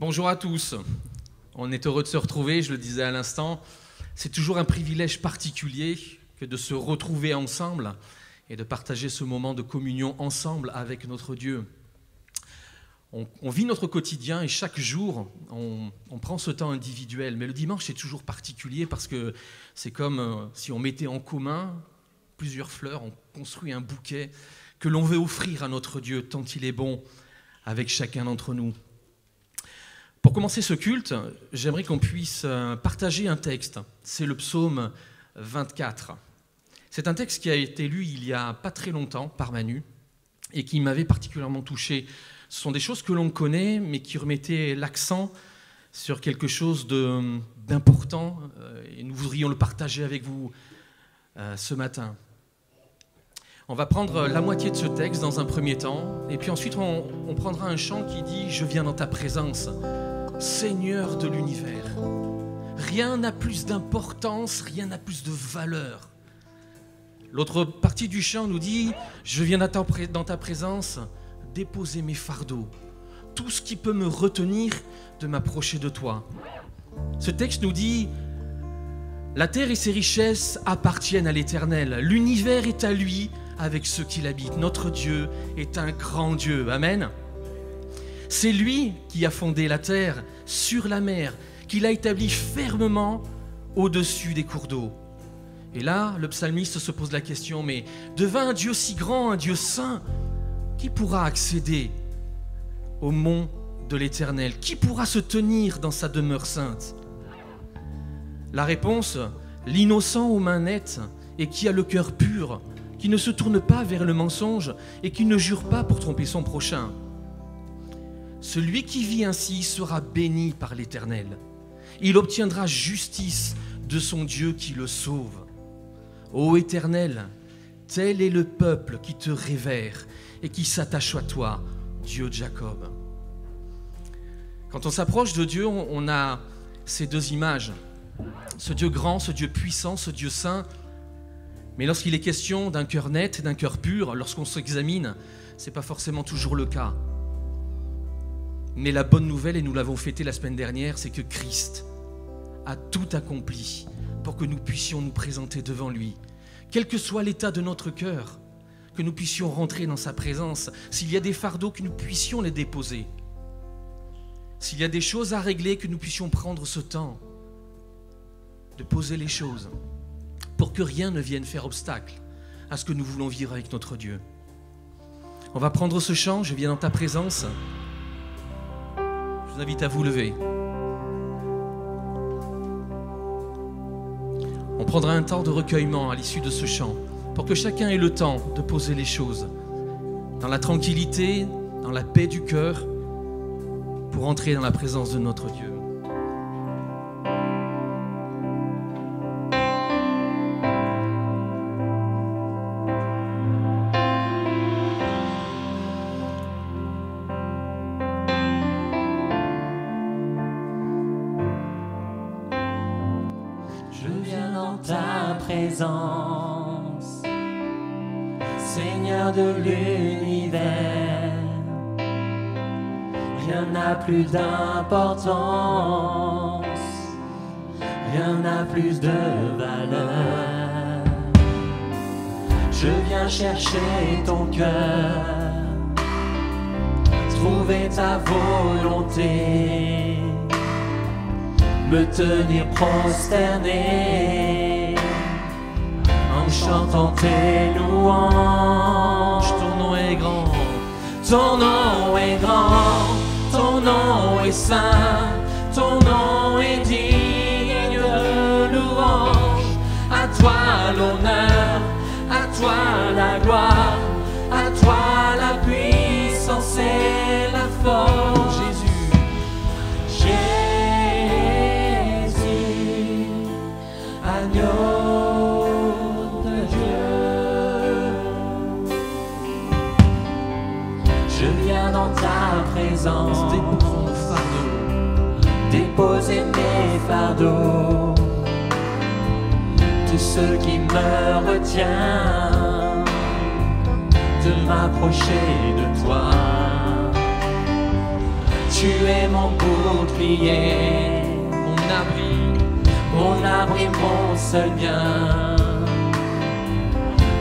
Bonjour à tous, on est heureux de se retrouver, je le disais à l'instant. C'est toujours un privilège particulier que de se retrouver ensemble et de partager ce moment de communion ensemble avec notre Dieu. On vit notre quotidien et chaque jour, on prend ce temps individuel. Mais le dimanche, c'est toujours particulier parce que c'est comme si on mettait en commun plusieurs fleurs, on construit un bouquet que l'on veut offrir à notre Dieu tant il est bon avec chacun d'entre nous. Pour commencer ce culte, j'aimerais qu'on puisse partager un texte. C'est le psaume 24. C'est un texte qui a été lu il n'y a pas très longtemps par Manu et qui m'avait particulièrement touché. Ce sont des choses que l'on connaît, mais qui remettaient l'accent sur quelque chose d'important. Et nous voudrions le partager avec vous ce matin. On va prendre la moitié de ce texte dans un premier temps, et puis ensuite on prendra un chant qui dit « Je viens dans ta présence, Seigneur de l'univers ». Rien n'a plus d'importance, rien n'a plus de valeur. L'autre partie du chant nous dit « Je viens dans ta présence, déposer mes fardeaux, tout ce qui peut me retenir de m'approcher de toi ». Ce texte nous dit « La terre et ses richesses appartiennent à l'Éternel, l'univers est à lui avec ceux qui l'habitent. Notre Dieu est un grand Dieu. » Amen. C'est lui qui a fondé la terre sur la mer, qui l'a établie fermement au-dessus des cours d'eau. Et là, le psalmiste se pose la question, mais devant un Dieu si grand, un Dieu saint, qui pourra accéder au mont de l'Éternel? Qui pourra se tenir dans sa demeure sainte? La réponse, l'innocent aux mains nettes et qui a le cœur pur, qui ne se tourne pas vers le mensonge et qui ne jure pas pour tromper son prochain. Celui qui vit ainsi sera béni par l'Éternel. Il obtiendra justice de son Dieu qui le sauve. Ô Éternel, tel est le peuple qui te révère et qui s'attache à toi, Dieu de Jacob. Quand on s'approche de Dieu, on a ces deux images. Ce Dieu grand, ce Dieu puissant, ce Dieu saint. Mais lorsqu'il est question d'un cœur net, d'un cœur pur, lorsqu'on s'examine, ce n'est pas forcément toujours le cas. Mais la bonne nouvelle, et nous l'avons fêté la semaine dernière, c'est que Christ a tout accompli pour que nous puissions nous présenter devant lui. Quel que soit l'état de notre cœur, que nous puissions rentrer dans sa présence. S'il y a des fardeaux, que nous puissions les déposer. S'il y a des choses à régler, que nous puissions prendre ce temps de poser les choses pour que rien ne vienne faire obstacle à ce que nous voulons vivre avec notre Dieu. On va prendre ce chant, je viens dans ta présence. Je vous invite à vous lever. On prendra un temps de recueillement à l'issue de ce chant pour que chacun ait le temps de poser les choses dans la tranquillité, dans la paix du cœur, pour entrer dans la présence de notre Dieu. Seigneur de l'univers, rien n'a plus d'importance, rien n'a plus de valeur. Je viens chercher ton cœur, trouver ta volonté, me tenir prosterné en chantant tes louanges. Ton nom est grand, ton nom est grand, ton nom est saint, ton nom est digne de louange. À toi l'honneur, à toi la gloire, à toi la puissance et la force. Jésus, agneau de Dieu, je viens dans ta présence déposer mes fardeaux, tout ce qui me retient de m'approcher de toi. Tu es mon bouclier, mon abri, mon seul bien.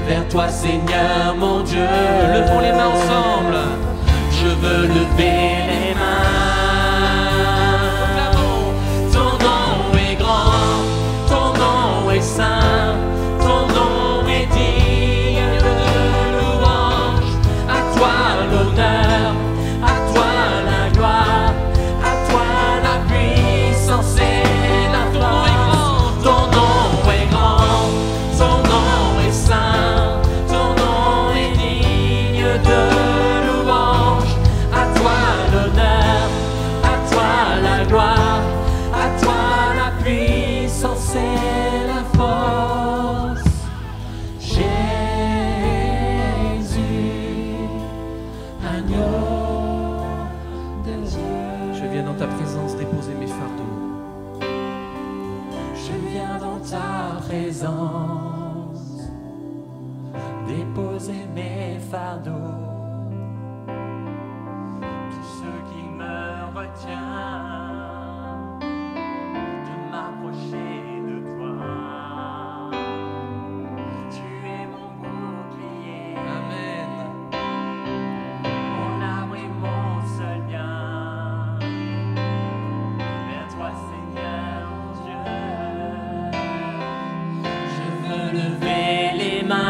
Vers toi, Seigneur, mon Dieu, Levons les mains ensemble. je veux lever les mains. Ton nom est grand, ton nom est saint, ton nom est digne de louange. À toi l'honneur, à toi la gloire, à toi la puissance et la force. Ton nom est grand, ton nom est saint, ton nom est digne de louange. À toi l'honneur, à toi la gloire, à toi la puissance et la force. Jésus, agneau de Dieu. Je viens dans ta présence déposer mes fardeaux. Je viens dans ta présence déposer mes fardeaux. Tout ce qui me retient de m'approcher de toi. Tu es mon bouclier, Amen. mon abri, mon seul bien. Vers toi, Seigneur, mon Dieu, je veux lever les mains.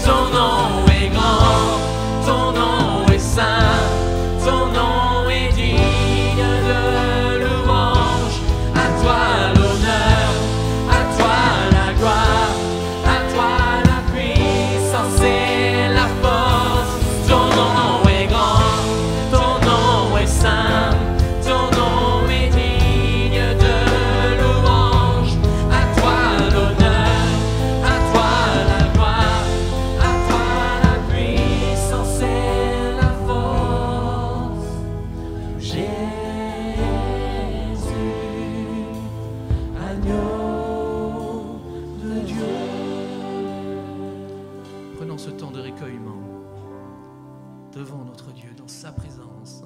Ton nom est grand, ton nom est saint, ton nom est digne de louange. À toi l'honneur, à toi la gloire, à toi la puissance et la force. Ton nom est grand, ton nom est saint, ton nom est digne de louange. À toi l'honneur, à toi la gloire, à toi la puissance et la force. Jésus, agneau de Dieu. Prenons ce temps de recueillement devant notre Dieu, dans sa présence.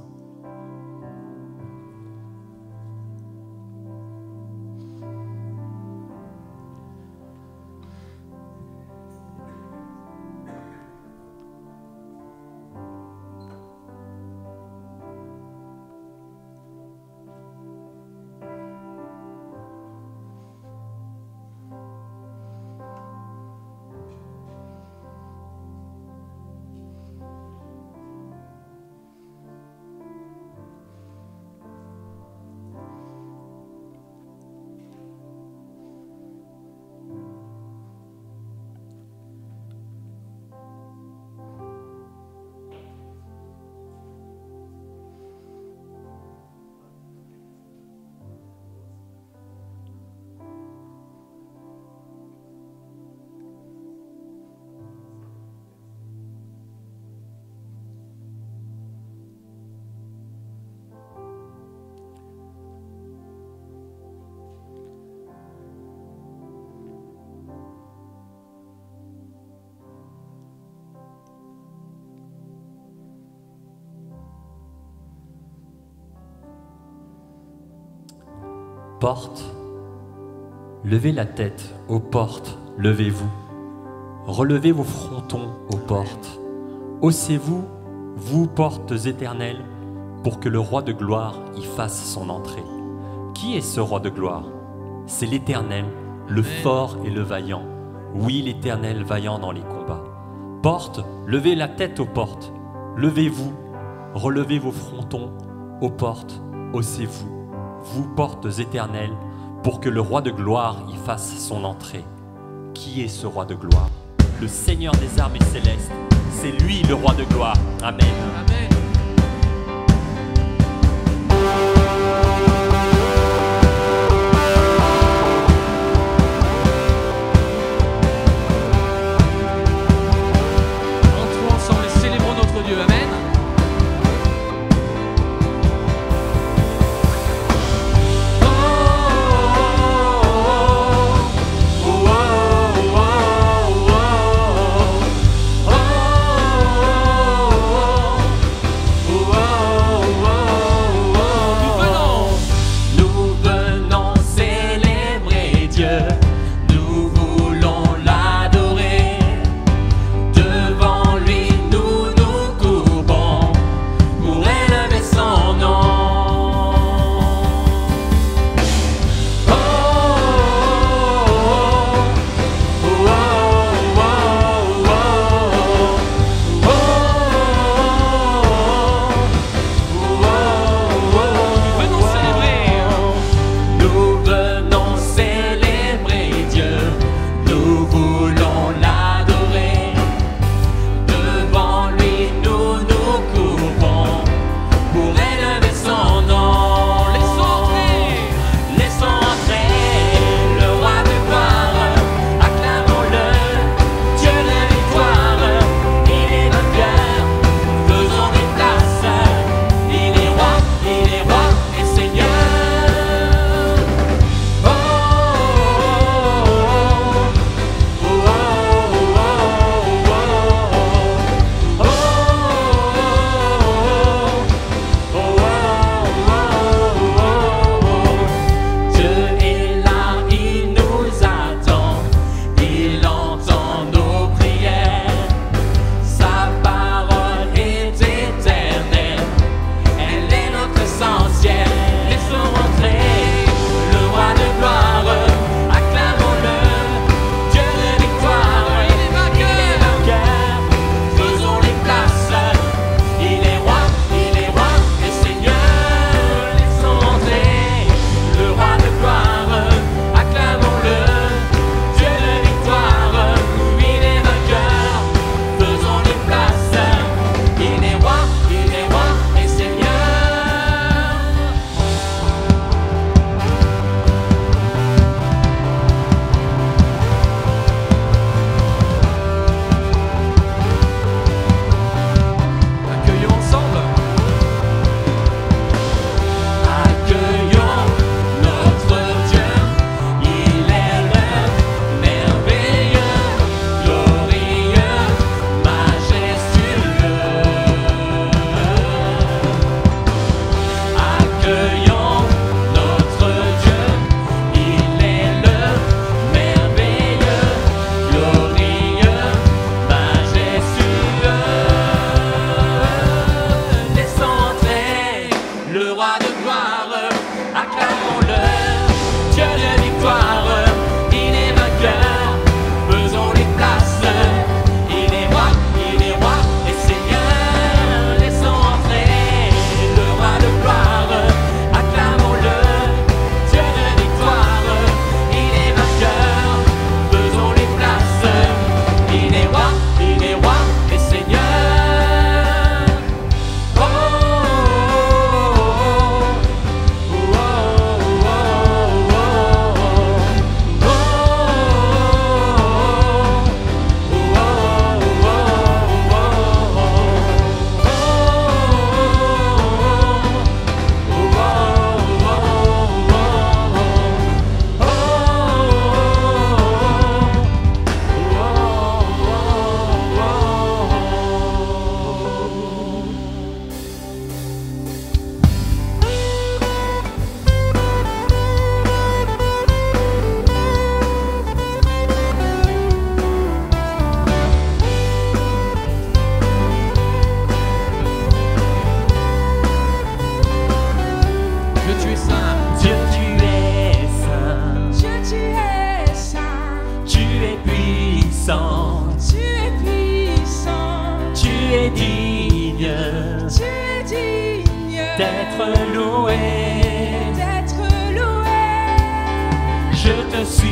Portes, levez la tête aux portes, levez-vous. Relevez vos frontons aux portes. Haussez-vous, vous portes éternelles, pour que le roi de gloire y fasse son entrée. Qui est ce roi de gloire? C'est l'Éternel, le fort et le vaillant. Oui, l'Éternel vaillant dans les combats. Portes, levez la tête aux portes. Levez-vous, relevez vos frontons aux portes. Haussez-vous, vous portes éternelles, pour que le roi de gloire y fasse son entrée. Qui est ce roi de gloire? Le Seigneur des armées célestes, c'est lui le roi de gloire. Amen. Amen. Entrons ensemble et célébrons notre Dieu. Amen.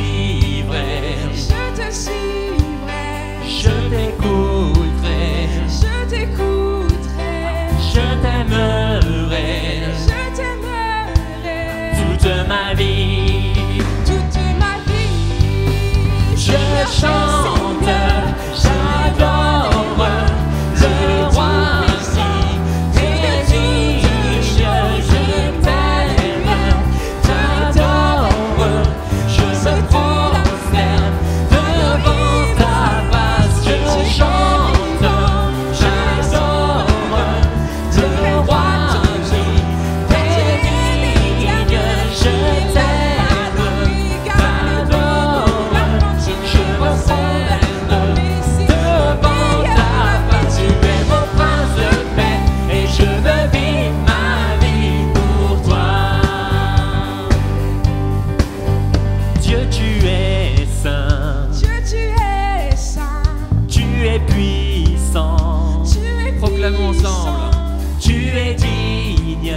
suivrai, je te suivrai, je t'écouterai, je t'écouterai, je t'aimerai je t'aimerai toute ma vie. toute ma vie. Je chante, j'adore le roi qui est digne, je t'aime, j'adore, je me prosterne devant ta face. Je chante, j'adore le roi qui est digne, je t'aime, j'adore, je me prosterne devant ta face. Tu es mon prince de paix et je veux vivre ma vie pour toi. Dieu, tu es saint, Dieu, tu es saint, tu es puissant, tu es Proclamons puissant, ensemble. tu es digne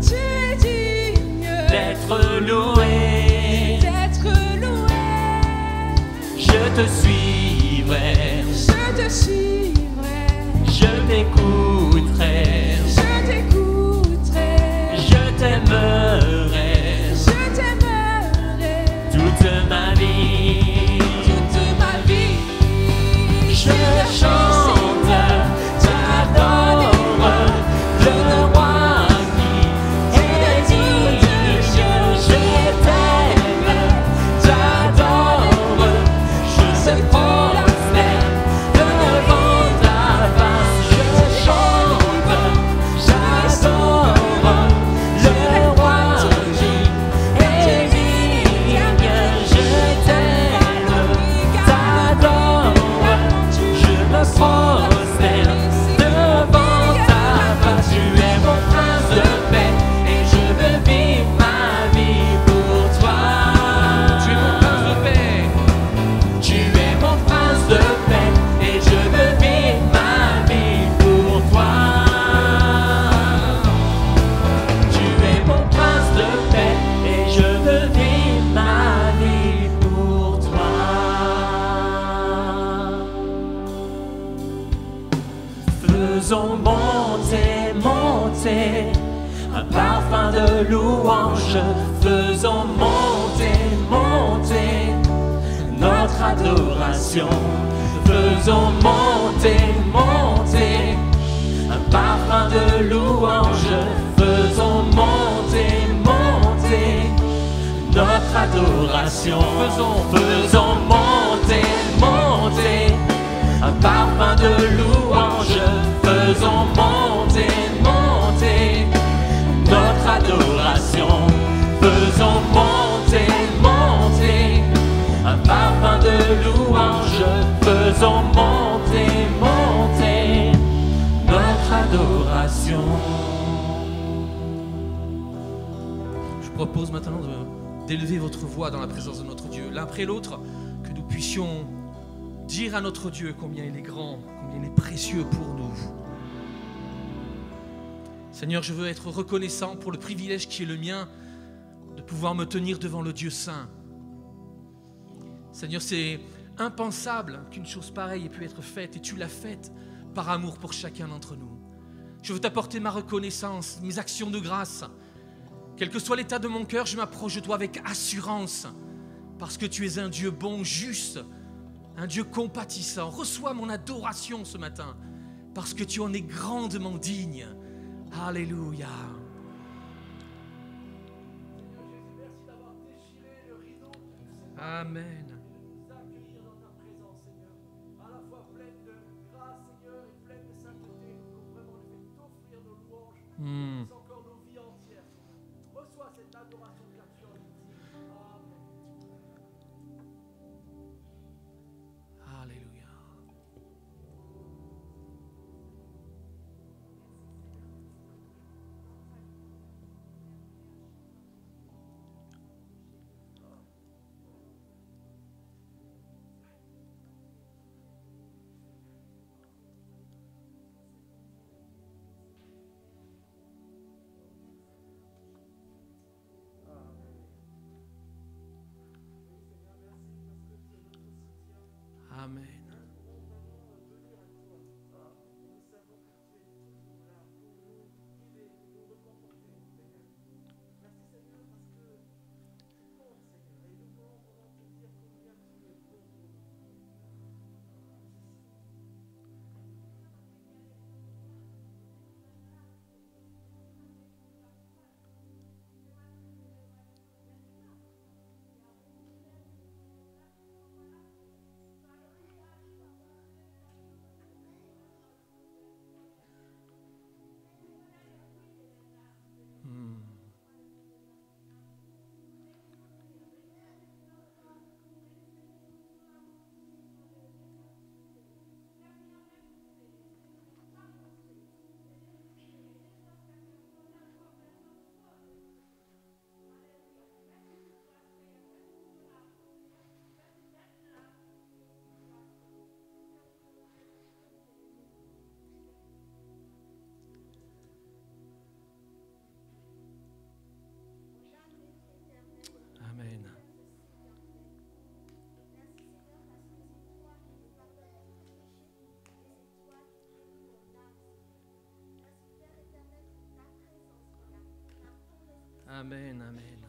tu es digne d'être loué. d'être loué. Je te suivrai, Je te suivrai, je t'écouterai, je t'écouterai, je t'aimerai je t'aimerai toute ma vie. toute ma vie. Je chante, j'adore le roi qui est digne, je t'aime, j'adore, je me prosterne devant ta face. Je chante, j'adore le roi qui est digne, je t'aime, t'adore, je me prosterne devant ta face. Tu es mon prince de paix et je veux vivre ma vie pour toi. Tu es mon prince de paix. Tu es mon prince de paix et je veux vivre ma vie pour toi. Tu es mon prince de paix et je veux vivre ma vie pour toi. Faisons monter, monter un parfum de louange. Faisons monter, monter notre adoration. Faisons monter, monter un parfum de louange. Faisons monter, monter notre adoration. Faisons monter, monter un parfum de louange. Faisons monter, monter notre adoration. Faisons monter, monter un parfum de louange. Faisons monter, monter notre adoration. Je vous propose maintenant d'élever votre voix dans la présence de notre Dieu, l'un après l'autre, que nous puissions dire à notre Dieu combien il est grand, combien il est précieux pour nous. Seigneur, je veux être reconnaissant pour le privilège qui est le mien de pouvoir me tenir devant le Dieu saint. Seigneur, c'est impensable qu'une chose pareille ait pu être faite et tu l'as faite par amour pour chacun d'entre nous. Je veux t'apporter ma reconnaissance, mes actions de grâce. Quel que soit l'état de mon cœur, je m'approche de toi avec assurance parce que tu es un Dieu bon, juste, un Dieu compatissant. Reçois mon adoration ce matin parce que tu en es grandement digne. Alléluia. Amen. Encore nos vies entières. Reçois cette adoration car tu en es digne. Amen. Alléluia. Amen. Amen. Amen, amen.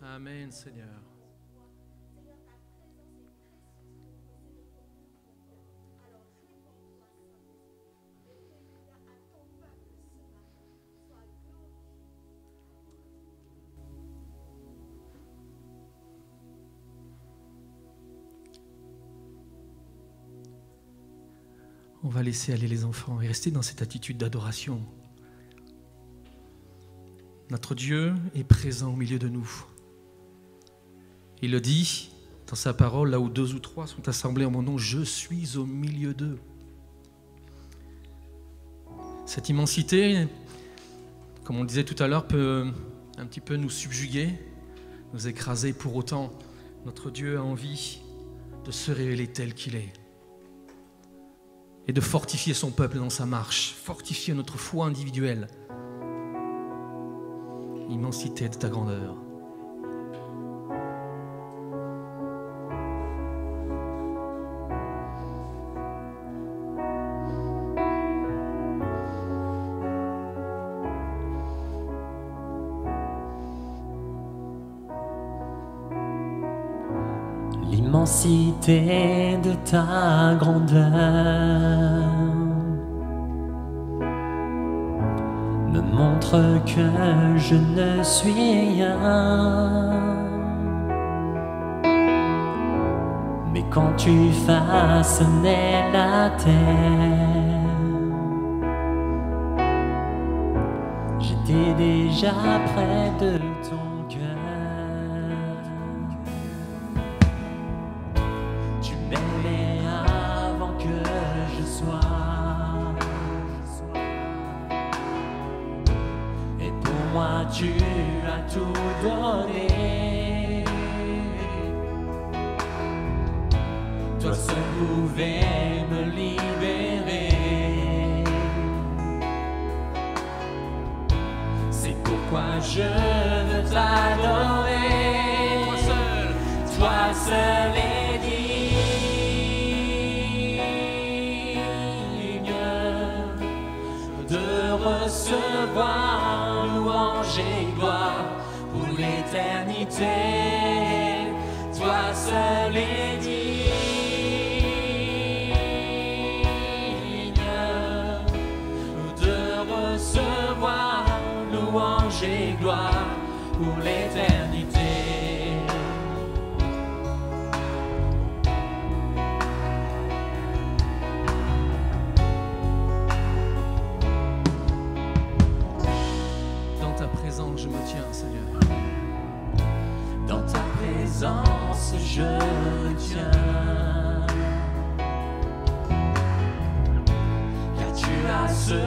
Amen, Seigneur. On va laisser aller les enfants et rester dans cette attitude d'adoration. Notre Dieu est présent au milieu de nous. Il le dit dans sa parole, là où 2 ou 3 sont assemblés en mon nom, je suis au milieu d'eux. Cette immensité, comme on le disait tout à l'heure, peut un petit peu nous subjuguer, nous écraser. Pour autant, notre Dieu a envie de se révéler tel qu'il est et de fortifier son peuple dans sa marche, fortifier notre foi individuelle. Immensité de ta grandeur. L'immensité de ta grandeur me montre que je ne suis rien. Mais quand tu façonnais la terre, j'étais déjà près de ton cœur. Tu m'aimais avant que je sois. Et pour moi tu as tout donné. Toi seul pouvais me libérer. C'est pourquoi je veux t'adorer. Toi seul est digne de recevoir louange et gloire pour l'éternité. Toi seul est digne de recevoir louange et gloire pour l'éternité. Dans ta présence, je me tiens, Seigneur. Dans ta présence, je me tiens. Car tu as ce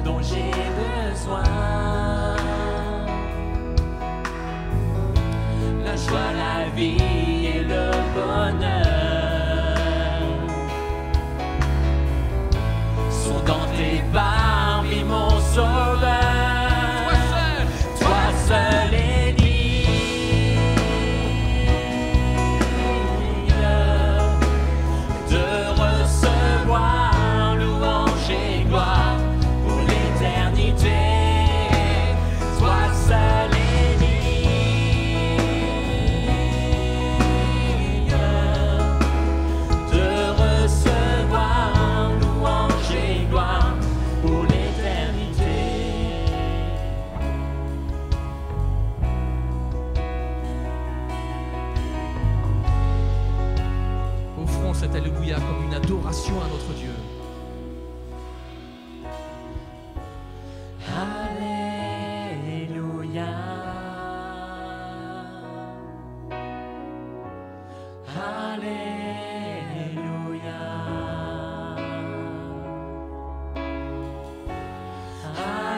dont j'ai besoin. La joie, la vie et le bonheur sont dans tes barbes, mon sauveur. Toi seul est digne Adoration à notre Dieu. Alléluia. Alléluia. Alléluia.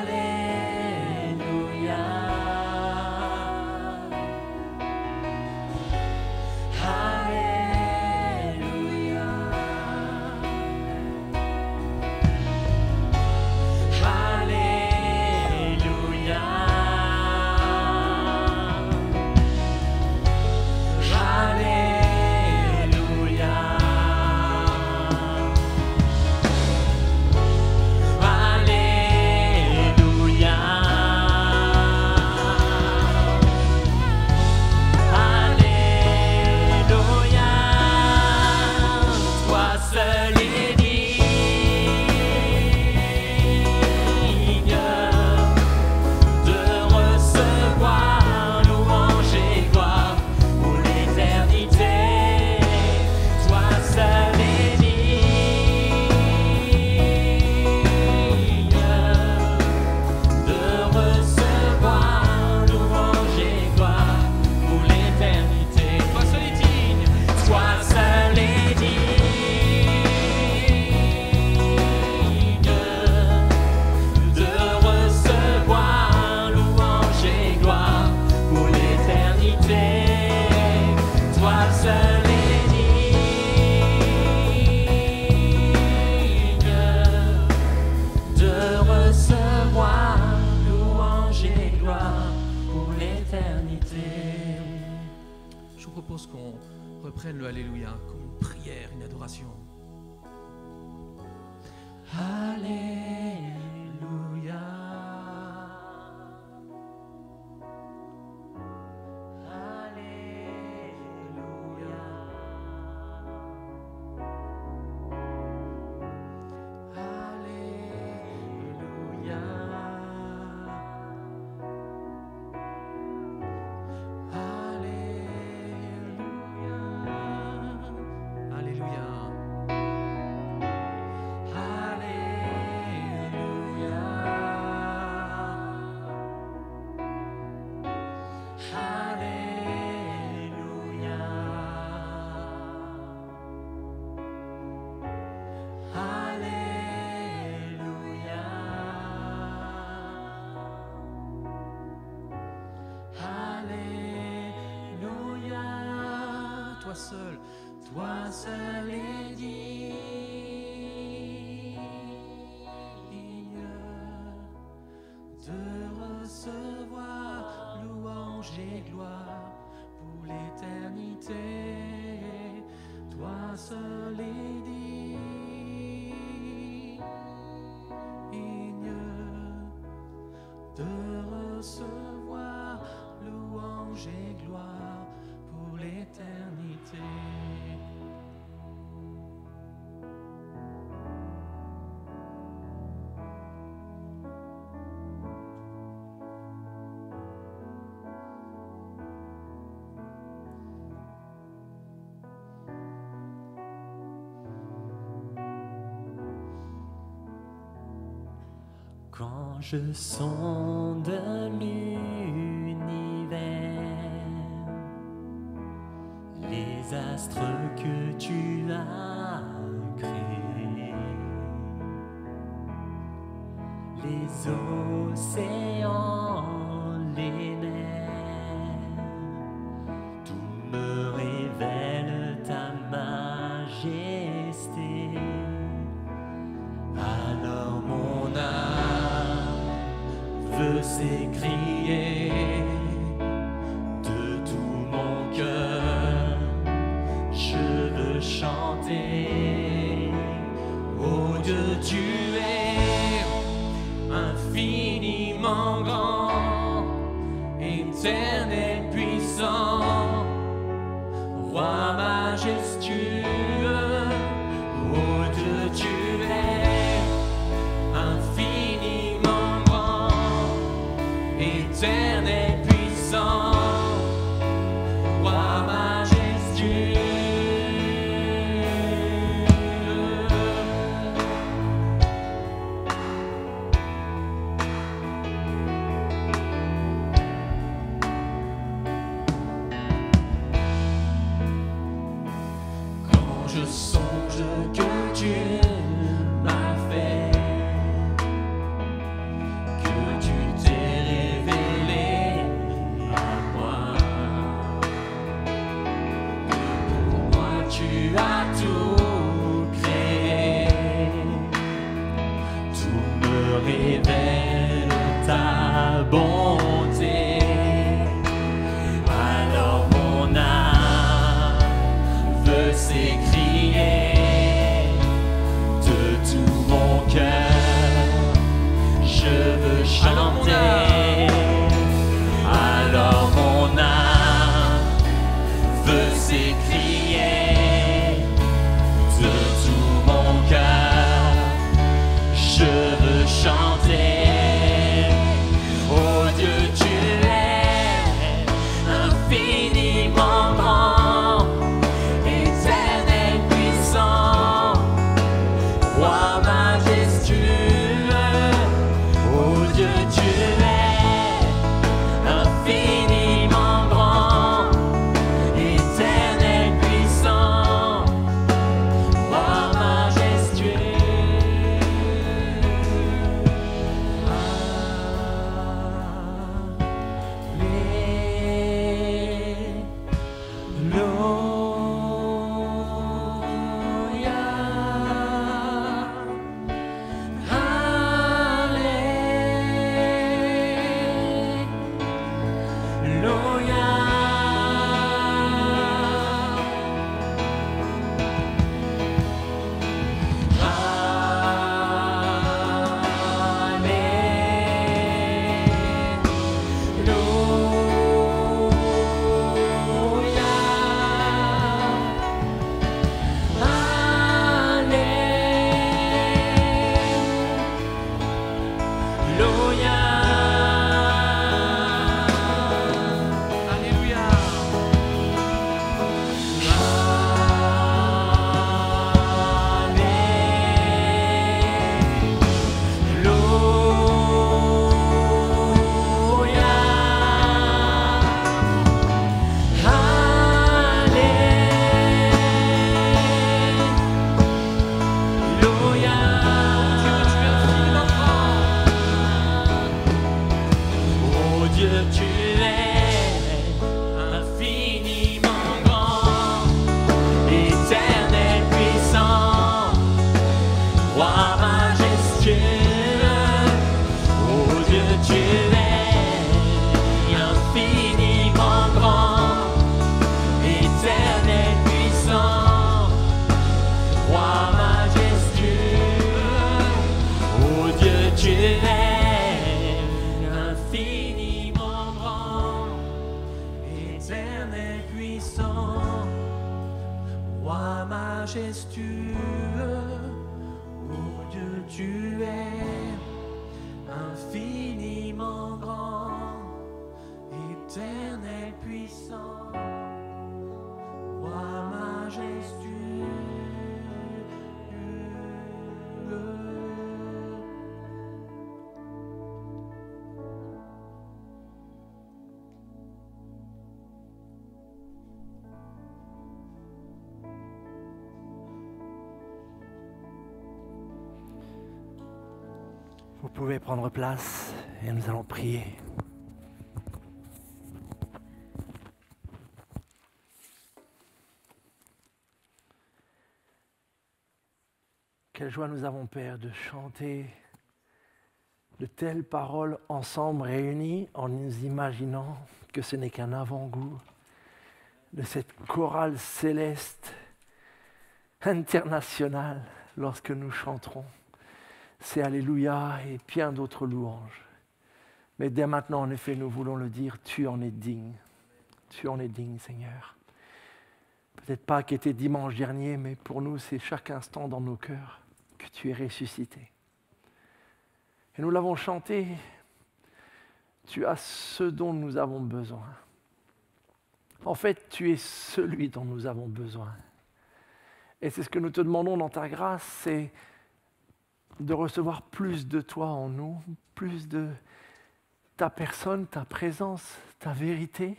reprenne le Alléluia comme une prière, une adoration. Alléluia. Alléluia. Alléluia. Toi seul est digne de recevoir louange et gloire pour l'éternité. Toi seul est digne de recevoir louange et gloire pour l'éternité. Quand je sonde l'univers, les astres que tu as créés, les océans, les mers, tout me révèle ta majesté. Alors mon âme veut s'écrier de tout mon cœur, je veux chanter. Oh Dieu, tu es infiniment grand, éternel, puissant, roi majestueux. Oh Dieu, tu es infiniment grand, éternel, puissant, roi majestueux. es infiniment grand, éternel puissant, roi majestueux. Oh Dieu, tu es infiniment grand, éternel puissant, roi majestueux. Oh Dieu, tu es infiniment grand, éternel puissant, roi majestueux. Oh Dieu, tu es infiniment grand, éternel puissant, roi majestueux. Vous pouvez prendre place et nous allons prier. Quelle joie nous avons, Père, de chanter de telles paroles ensemble réunies en nous imaginant que ce n'est qu'un avant-goût de cette chorale céleste internationale lorsque nous chanterons. C'est Alléluia et bien d'autres louanges. Mais dès maintenant, en effet, nous voulons le dire, tu en es digne. Tu en es digne, Seigneur. Peut-être pas qu'était dimanche dernier, mais pour nous, c'est chaque instant dans nos cœurs que tu es ressuscité. Et nous l'avons chanté, tu as ce dont nous avons besoin. En fait, tu es celui dont nous avons besoin. Et c'est ce que nous te demandons dans ta grâce, c'est de recevoir plus de toi en nous, plus de ta personne, ta présence, ta vérité,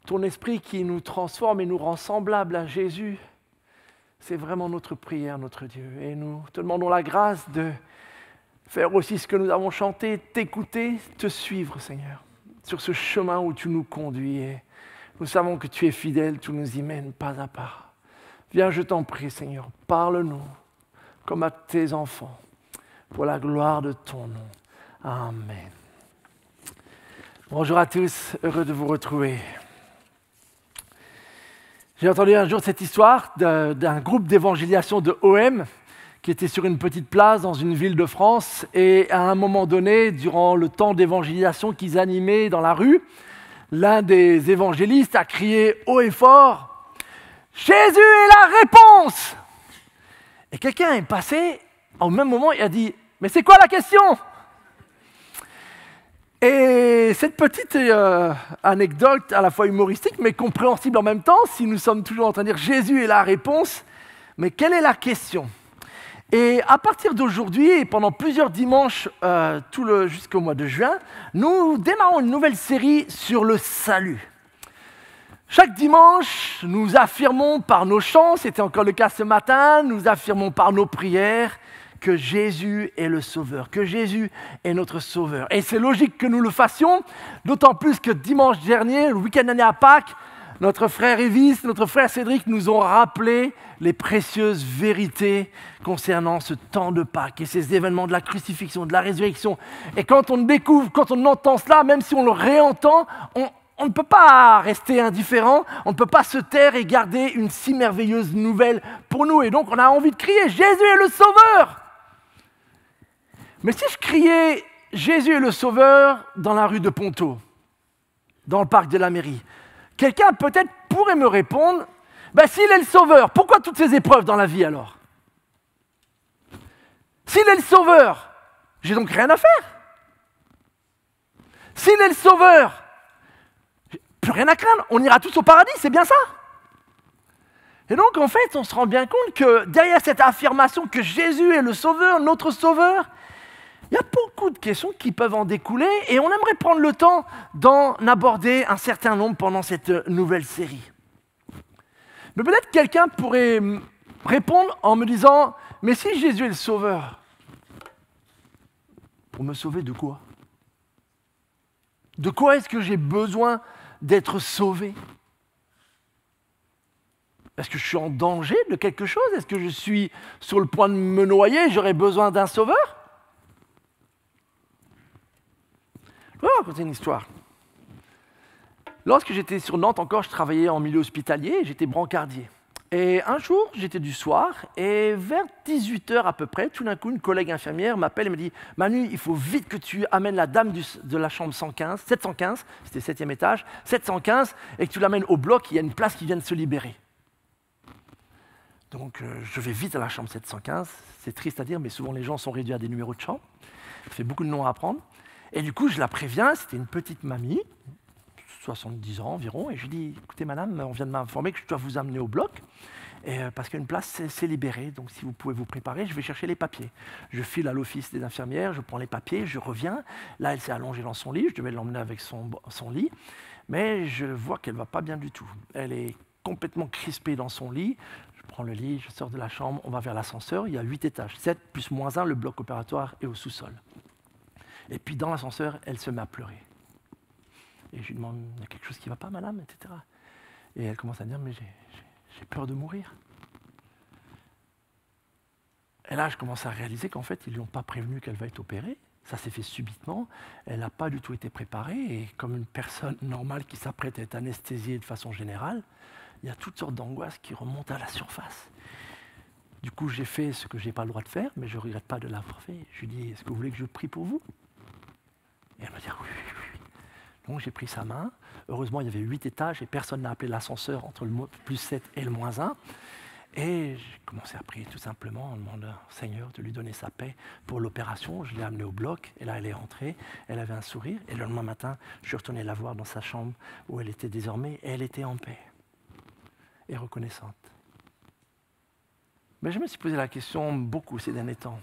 ton esprit qui nous transforme et nous rend semblables à Jésus. C'est vraiment notre prière, notre Dieu. Et nous te demandons la grâce de faire aussi ce que nous avons chanté, t'écouter, te suivre, Seigneur, sur ce chemin où tu nous conduis. Et nous savons que tu es fidèle, tu nous y mènes pas à pas. Viens, je t'en prie, Seigneur, parle-nous comme à tes enfants, pour la gloire de ton nom. Amen. Bonjour à tous, heureux de vous retrouver. J'ai entendu un jour cette histoire d'un groupe d'évangélisation de OM qui était sur une petite place dans une ville de France, et à un moment donné, durant le temps d'évangélisation qu'ils animaient dans la rue, l'un des évangélistes a crié haut et fort « Jésus est la réponse !» Et quelqu'un est passé, au même moment, il a dit « Mais c'est quoi la question ?» Et cette petite anecdote, à la fois humoristique, mais compréhensible en même temps, si nous sommes toujours en train de dire « Jésus est la réponse », mais quelle est la question ? Et à partir d'aujourd'hui, et pendant plusieurs dimanches jusqu'au mois de juin, nous démarrons une nouvelle série sur le salut. Chaque dimanche, nous affirmons par nos chants, c'était encore le cas ce matin, nous affirmons par nos prières que Jésus est le Sauveur, que Jésus est notre Sauveur. Et c'est logique que nous le fassions, d'autant plus que dimanche dernier, le week-end dernier à Pâques, notre frère Evis, notre frère Cédric nous ont rappelé les précieuses vérités concernant ce temps de Pâques et ces événements de la crucifixion, de la résurrection. Et quand on découvre, quand on entend cela, même si on le réentend, on ne peut pas rester indifférent, on ne peut pas se taire et garder une si merveilleuse nouvelle pour nous. Et donc on a envie de crier « Jésus est le Sauveur !» Mais si je criais « Jésus est le Sauveur » dans la rue de Ponto, dans le parc de la mairie, quelqu'un peut-être pourrait me répondre « S'il est le Sauveur, pourquoi toutes ces épreuves dans la vie alors ? S'il est le Sauveur, j'ai donc rien à faire. S'il est le Sauveur, plus rien à craindre, on ira tous au paradis, c'est bien ça. Et donc en fait, on se rend bien compte que derrière cette affirmation que Jésus est le Sauveur, notre Sauveur, il y a beaucoup de questions qui peuvent en découler et on aimerait prendre le temps d'en aborder un certain nombre pendant cette nouvelle série. Mais peut-être quelqu'un pourrait répondre en me disant « Mais si Jésus est le Sauveur, pour me sauver de quoi ? De quoi est-ce que j'ai besoin d'être sauvé? Est-ce que je suis en danger de quelque chose? Est-ce que je suis sur le point de me noyer et j'aurais besoin d'un sauveur? Je vais vous raconter une histoire. Lorsque j'étais sur Nantes encore, je travaillais en milieu hospitalier et j'étais brancardier. Et un jour, j'étais du soir et vers 18h à peu près, tout d'un coup, une collègue infirmière m'appelle et me dit « Manu, il faut vite que tu amènes la dame de la chambre 715, c'était 7e étage, 715, et que tu l'amènes au bloc, il y a une place qui vient de se libérer. » Donc je vais vite à la chambre 715, c'est triste à dire, mais souvent les gens sont réduits à des numéros de chambre, ça fait beaucoup de noms à apprendre. Et du coup, je la préviens, c'était une petite mamie, 70 ans environ, et je lui dis « Écoutez madame, on vient de m'informer que je dois vous amener au bloc, parce qu'une place s'est libérée, donc si vous pouvez vous préparer, je vais chercher les papiers. » Je file à l'office des infirmières, je prends les papiers, je reviens, là elle s'est allongée dans son lit, je devais l'emmener avec son lit, mais je vois qu'elle ne va pas bien du tout. Elle est complètement crispée dans son lit. Je prends le lit, je sors de la chambre, on va vers l'ascenseur, il y a 8 étages, 7 plus moins 1, le bloc opératoire est au sous-sol. Et puis dans l'ascenseur, elle se met à pleurer. Et je lui demande, il y a quelque chose qui ne va pas, madame, etc. Et elle commence à dire, mais j'ai peur de mourir. Et là, je commence à réaliser qu'en fait, ils ne lui ont pas prévenu qu'elle va être opérée. Ça s'est fait subitement, elle n'a pas du tout été préparée, et comme une personne normale qui s'apprête à être anesthésiée de façon générale, il y a toutes sortes d'angoisses qui remontent à la surface. Du coup, j'ai fait ce que je n'ai pas le droit de faire, mais je ne regrette pas de l'avoir fait. Je lui dis, est-ce que vous voulez que je prie pour vous? Et elle me dit, oui, oui, oui. Donc j'ai pris sa main. Heureusement, il y avait 8 étages et personne n'a appelé l'ascenseur entre le plus 7 et le moins 1. Et j'ai commencé à prier tout simplement en demandant au Seigneur de lui donner sa paix pour l'opération. Je l'ai amenée au bloc et là elle est rentrée, elle avait un sourire. Et le lendemain matin, je suis retourné la voir dans sa chambre où elle était désormais et elle était en paix et reconnaissante. Mais je me suis posé la question beaucoup ces derniers temps.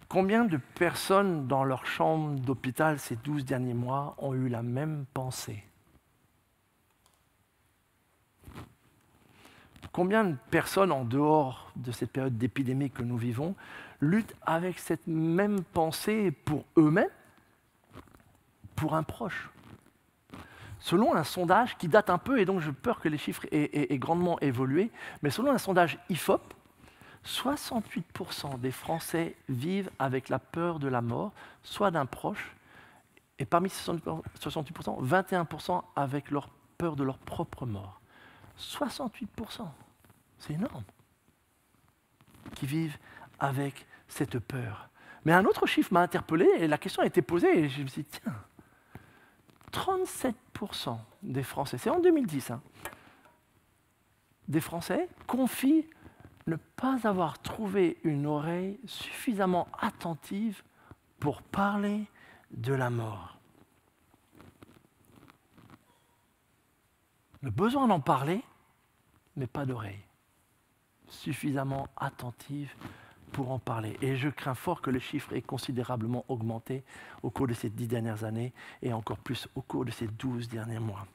Combien de personnes dans leur chambre d'hôpital ces 12 derniers mois ont eu la même pensée? Combien de personnes, en dehors de cette période d'épidémie que nous vivons, luttent avec cette même pensée pour eux-mêmes, pour un proche? Selon un sondage qui date un peu, et donc j'ai peur que les chiffres aient grandement évolué, mais selon un sondage IFOP, 68% des Français vivent avec la peur de la mort, soit d'un proche, et parmi ces 68%, 21% avec leur peur de leur propre mort. 68%, c'est énorme, qui vivent avec cette peur. Mais un autre chiffre m'a interpellé, et la question a été posée, et je me suis dit, tiens, 37% des Français, c'est en 2010, des Français confient ne pas avoir trouvé une oreille suffisamment attentive pour parler de la mort. Le besoin d'en parler, mais pas d'oreille suffisamment attentive pour en parler. Et je crains fort que le chiffre ait considérablement augmenté au cours de ces 10 dernières années et encore plus au cours de ces 12 derniers mois.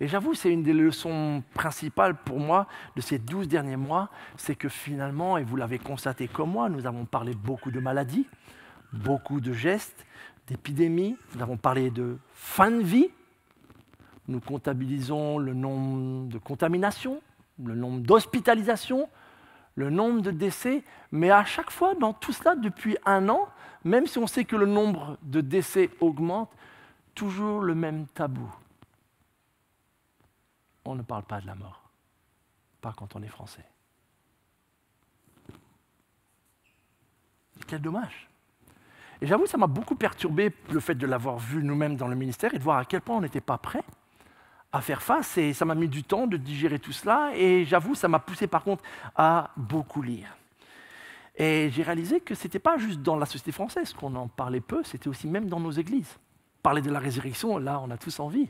Et j'avoue, c'est une des leçons principales pour moi de ces 12 derniers mois, c'est que finalement, et vous l'avez constaté comme moi, nous avons parlé beaucoup de maladies, beaucoup de gestes, d'épidémies, nous avons parlé de fin de vie, nous comptabilisons le nombre de contaminations, le nombre d'hospitalisations, le nombre de décès, mais à chaque fois, dans tout cela, depuis 1 an, même si on sait que le nombre de décès augmente, toujours le même tabou. On ne parle pas de la mort, pas quand on est français. Et quel dommage. Et j'avoue, ça m'a beaucoup perturbé le fait de l'avoir vu nous-mêmes dans le ministère et de voir à quel point on n'était pas prêts à faire face, et ça m'a mis du temps de digérer tout cela, et j'avoue, ça m'a poussé par contre à beaucoup lire. Et j'ai réalisé que ce n'était pas juste dans la société française qu'on en parlait peu, c'était aussi même dans nos églises. Parler de la résurrection, là, on a tous envie.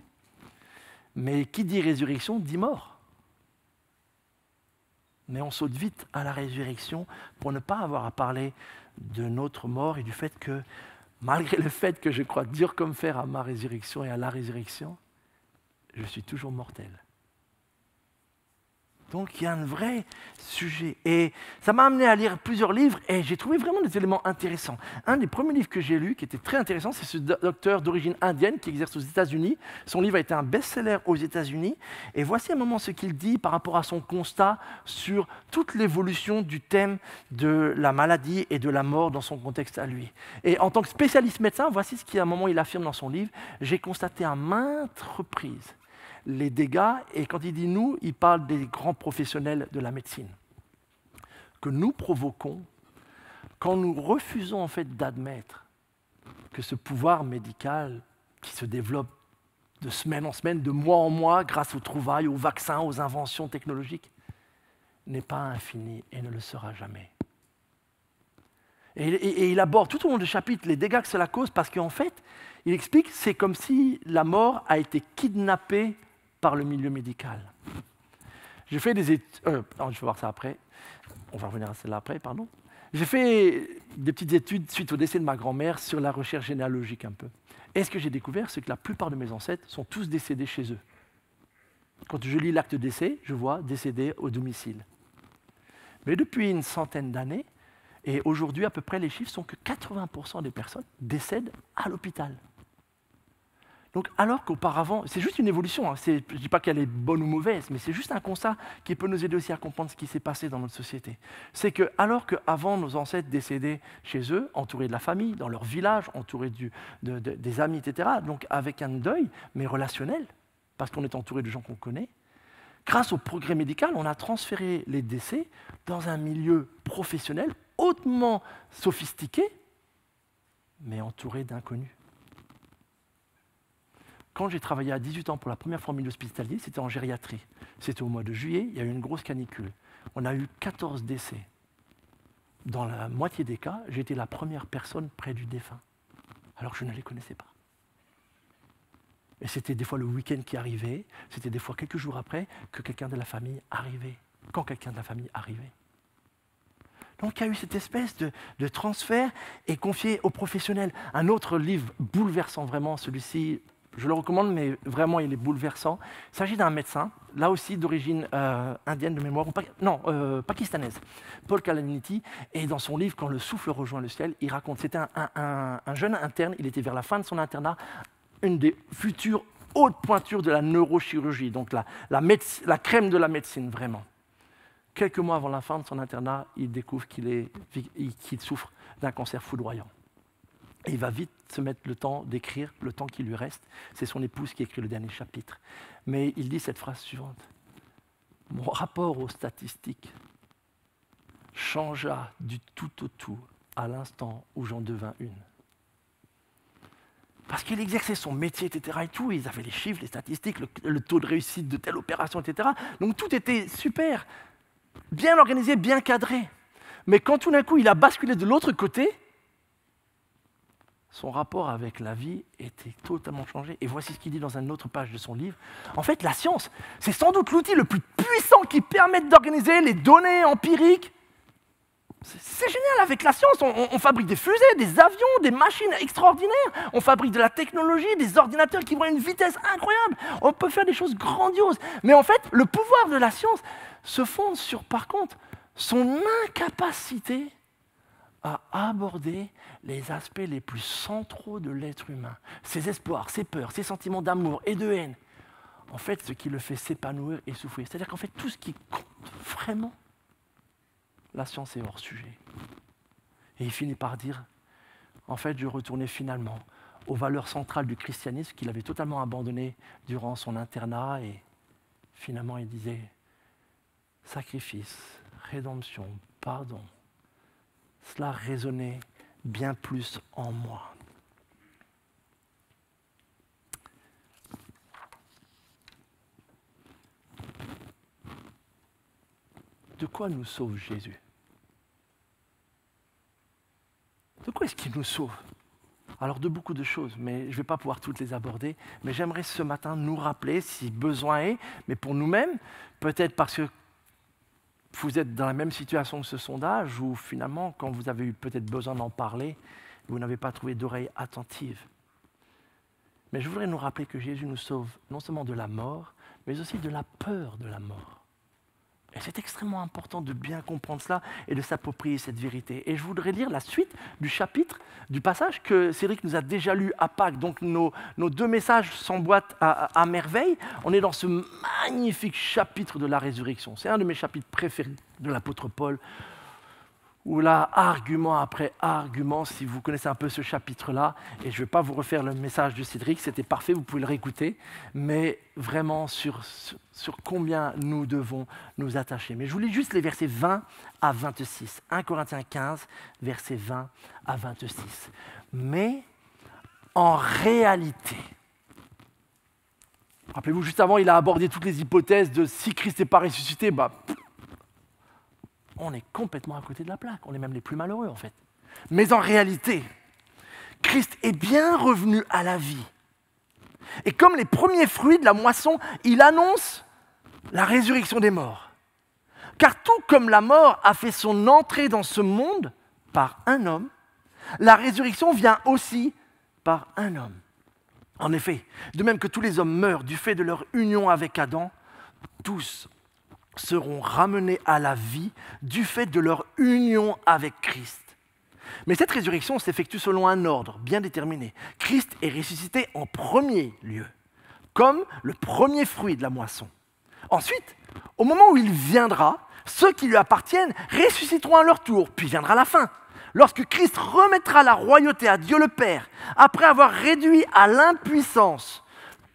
Mais qui dit résurrection, dit mort. Mais on saute vite à la résurrection pour ne pas avoir à parler de notre mort et du fait que, malgré le fait que je crois dur comme fer à ma résurrection et à la résurrection, je suis toujours mortel. Donc il y a un vrai sujet. Et ça m'a amené à lire plusieurs livres et j'ai trouvé vraiment des éléments intéressants. Un des premiers livres que j'ai lu qui était très intéressant, c'est ce docteur d'origine indienne qui exerce aux États-Unis. Son livre a été un best-seller aux États-Unis. Et voici un moment ce qu'il dit par rapport à son constat sur toute l'évolution du thème de la maladie et de la mort dans son contexte à lui. Et en tant que spécialiste médecin, voici ce qu'à un moment il affirme dans son livre. J'ai constaté à maintes reprises les dégâts, et quand il dit nous, il parle des grands professionnels de la médecine, que nous provoquons quand nous refusons en fait d'admettre que ce pouvoir médical qui se développe de semaine en semaine, de mois en mois, grâce aux trouvailles, aux vaccins, aux inventions technologiques, n'est pas infini et ne le sera jamais. Et il aborde tout au long du chapitre les dégâts que cela cause, parce qu'en fait, il explique que c'est comme si la mort a été kidnappée par le milieu médical. J'ai fait des études... je vais voir ça après. On va revenir à celle-là après, pardon. J'ai fait des petites études suite au décès de ma grand-mère sur la recherche généalogique un peu. Et ce que j'ai découvert, c'est que la plupart de mes ancêtres sont tous décédés chez eux. Quand je lis l'acte de décès, je vois décédés au domicile. Mais depuis une centaine d'années, et aujourd'hui à peu près les chiffres sont que 80% des personnes décèdent à l'hôpital. Donc, alors qu'auparavant, c'est juste une évolution, hein, je ne dis pas qu'elle est bonne ou mauvaise, mais c'est juste un constat qui peut nous aider aussi à comprendre ce qui s'est passé dans notre société. C'est que, alors qu'avant nos ancêtres décédaient chez eux, entourés de la famille, dans leur village, entourés des amis, etc., donc avec un deuil, mais relationnel, parce qu'on est entouré de gens qu'on connaît, grâce au progrès médical, on a transféré les décès dans un milieu professionnel hautement sophistiqué, mais entouré d'inconnus. Quand j'ai travaillé à 18 ans pour la première fois en milieu hospitalier, c'était en gériatrie. C'était au mois de juillet, il y a eu une grosse canicule. On a eu 14 décès. Dans la moitié des cas, j'étais la première personne près du défunt, alors que je ne les connaissais pas. Et c'était des fois le week-end qui arrivait, c'était des fois quelques jours après que quelqu'un de la famille arrivait, quand quelqu'un de la famille arrivait. Donc il y a eu cette espèce de transfert et confié aux professionnels. Un autre livre bouleversant vraiment, celui-ci, je le recommande, mais vraiment il est bouleversant. Il s'agit d'un médecin, là aussi d'origine indienne de mémoire, pakistanaise, Paul Kalanithi, et dans son livre « Quand le souffle rejoint le ciel », il raconte, c'était un jeune interne, il était vers la fin de son internat, une des futures hautes pointures de la neurochirurgie, donc la crème de la médecine vraiment. Quelques mois avant la fin de son internat, il découvre qu'il souffre d'un cancer foudroyant. Et il va vite se mettre le temps d'écrire, le temps qui lui reste. C'est son épouse qui écrit le dernier chapitre. Mais il dit cette phrase suivante. « Mon rapport aux statistiques changea du tout au tout à l'instant où j'en devins une. » Parce qu'il exerçait son métier, etc. et tout, ils avaient les chiffres, les statistiques, le taux de réussite de telle opération, etc. Donc tout était super, bien organisé, bien cadré. Mais quand tout d'un coup, il a basculé de l'autre côté, son rapport avec la vie était totalement changé. Et voici ce qu'il dit dans une autre page de son livre. En fait, la science, c'est sans doute l'outil le plus puissant qui permette d'organiser les données empiriques. C'est génial, avec la science, on fabrique des fusées, des avions, des machines extraordinaires, on fabrique de la technologie, des ordinateurs qui vont à une vitesse incroyable, on peut faire des choses grandioses. Mais en fait, le pouvoir de la science se fonde sur, par contre, son incapacité à aborder les aspects les plus centraux de l'être humain, ses espoirs, ses peurs, ses sentiments d'amour et de haine. En fait, ce qui le fait s'épanouir et souffrir. C'est-à-dire qu'en fait, tout ce qui compte vraiment, la science est hors sujet. Et il finit par dire, en fait, je retournais finalement aux valeurs centrales du christianisme qu'il avait totalement abandonné durant son internat. Et finalement, il disait, sacrifice, rédemption, pardon. Cela résonnait bien plus en moi. De quoi nous sauve Jésus? De quoi est-ce qu'il nous sauve? Alors de beaucoup de choses, mais je ne vais pas pouvoir toutes les aborder, mais j'aimerais ce matin nous rappeler, si besoin est, mais pour nous-mêmes, peut-être parce que vous êtes dans la même situation que ce sondage, ou finalement, quand vous avez eu peut-être besoin d'en parler, vous n'avez pas trouvé d'oreille attentive. Mais je voudrais nous rappeler que Jésus nous sauve non seulement de la mort, mais aussi de la peur de la mort. Et c'est extrêmement important de bien comprendre cela et de s'approprier cette vérité. Et je voudrais lire la suite du chapitre, du passage que Cédric nous a déjà lu à Pâques. Donc nos deux messages s'emboîtent à merveille. On est dans ce magnifique chapitre de la résurrection. C'est un de mes chapitres préférés de l'apôtre Paul, où là, argument après argument, si vous connaissez un peu ce chapitre-là, et je ne vais pas vous refaire le message de Cédric, c'était parfait, vous pouvez le réécouter, mais vraiment sur combien nous devons nous attacher. Mais je vous lis juste les versets 20 à 26. 1 Corinthiens 15, versets 20 à 26. Mais en réalité, rappelez-vous, juste avant, il a abordé toutes les hypothèses de si Christ n'est pas ressuscité, on est complètement à côté de la plaque. On est même les plus malheureux, en fait. Mais en réalité, Christ est bien revenu à la vie. Et comme les premiers fruits de la moisson, il annonce la résurrection des morts. Car tout comme la mort a fait son entrée dans ce monde par un homme, la résurrection vient aussi par un homme. En effet, de même que tous les hommes meurent du fait de leur union avec Adam, tous seront ramenés à la vie du fait de leur union avec Christ. Mais cette résurrection s'effectue selon un ordre bien déterminé. Christ est ressuscité en premier lieu, comme le premier fruit de la moisson. Ensuite, au moment où il viendra, ceux qui lui appartiennent ressusciteront à leur tour, puis viendra la fin. Lorsque Christ remettra la royauté à Dieu le Père, après avoir réduit à l'impuissance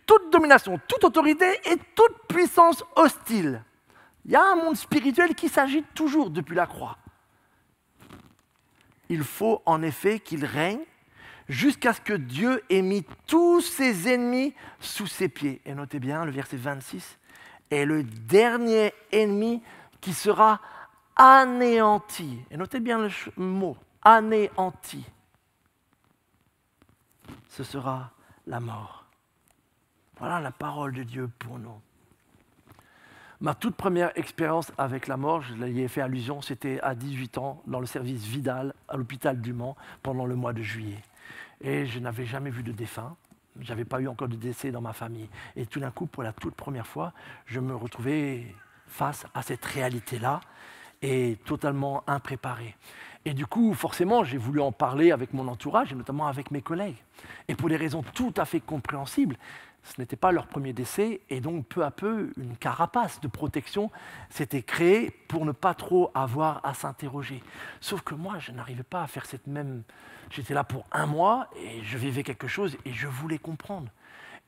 toute domination, toute autorité et toute puissance hostile. Il y a un monde spirituel qui s'agite toujours depuis la croix. Il faut en effet qu'il règne jusqu'à ce que Dieu ait mis tous ses ennemis sous ses pieds. Et notez bien le verset 26. Et le dernier ennemi qui sera anéanti. Et notez bien le mot, anéanti. Ce sera la mort. Voilà la parole de Dieu pour nous. Ma toute première expérience avec la mort, je l'y ai fait allusion, c'était à 18 ans dans le service Vidal à l'hôpital du Mans pendant le mois de juillet. Et je n'avais jamais vu de défunt, je n'avais pas eu encore de décès dans ma famille. Et tout d'un coup, pour la toute première fois, je me retrouvais face à cette réalité-là et totalement impréparé. Et du coup, forcément, j'ai voulu en parler avec mon entourage et notamment avec mes collègues. Et pour des raisons tout à fait compréhensibles, ce n'était pas leur premier décès, et donc peu à peu, une carapace de protection s'était créée pour ne pas trop avoir à s'interroger. Sauf que moi, je n'arrivais pas à faire cette même... J'étais là pour un mois, et je vivais quelque chose, et je voulais comprendre.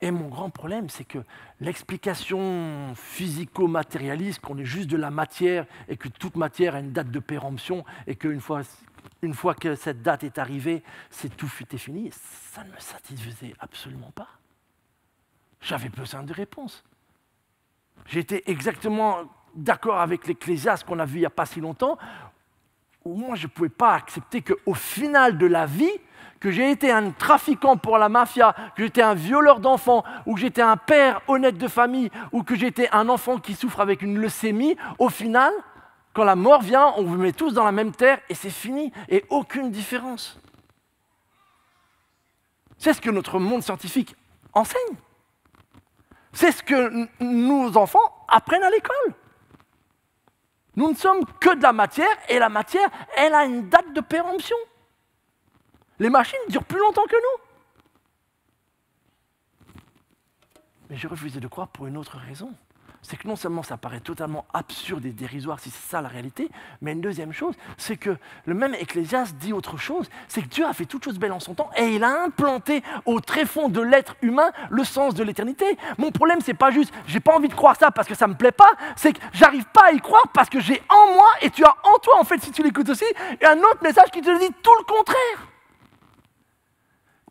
Et mon grand problème, c'est que l'explication physico-matérialiste, qu'on est juste de la matière, et que toute matière a une date de péremption, et qu'une fois que cette date est arrivée, c'est tout fut et fini, ça ne me satisfaisait absolument pas. J'avais besoin de réponses. J'étais exactement d'accord avec l'Ecclésiaste qu'on a vu il n'y a pas si longtemps, où moi je ne pouvais pas accepter qu'au final de la vie, que j'ai été un trafiquant pour la mafia, que j'étais un violeur d'enfants, ou que j'étais un père honnête de famille, ou que j'étais un enfant qui souffre avec une leucémie, au final, quand la mort vient, on vous met tous dans la même terre et c'est fini, et aucune différence. C'est ce que notre monde scientifique enseigne. C'est ce que nos enfants apprennent à l'école. Nous ne sommes que de la matière, et la matière, elle a une date de péremption. Les machines durent plus longtemps que nous. Mais j'ai refusé de croire pour une autre raison. C'est que non seulement ça paraît totalement absurde et dérisoire si c'est ça la réalité, mais une deuxième chose, c'est que le même Ecclésiaste dit autre chose, c'est que Dieu a fait toutes choses belles en son temps et il a implanté au tréfonds de l'être humain le sens de l'éternité. Mon problème, c'est pas juste, j'ai pas envie de croire ça parce que ça me plaît pas, c'est que j'arrive pas à y croire parce que j'ai en moi et tu as en toi, en fait, si tu l'écoutes aussi, et un autre message qui te dit tout le contraire.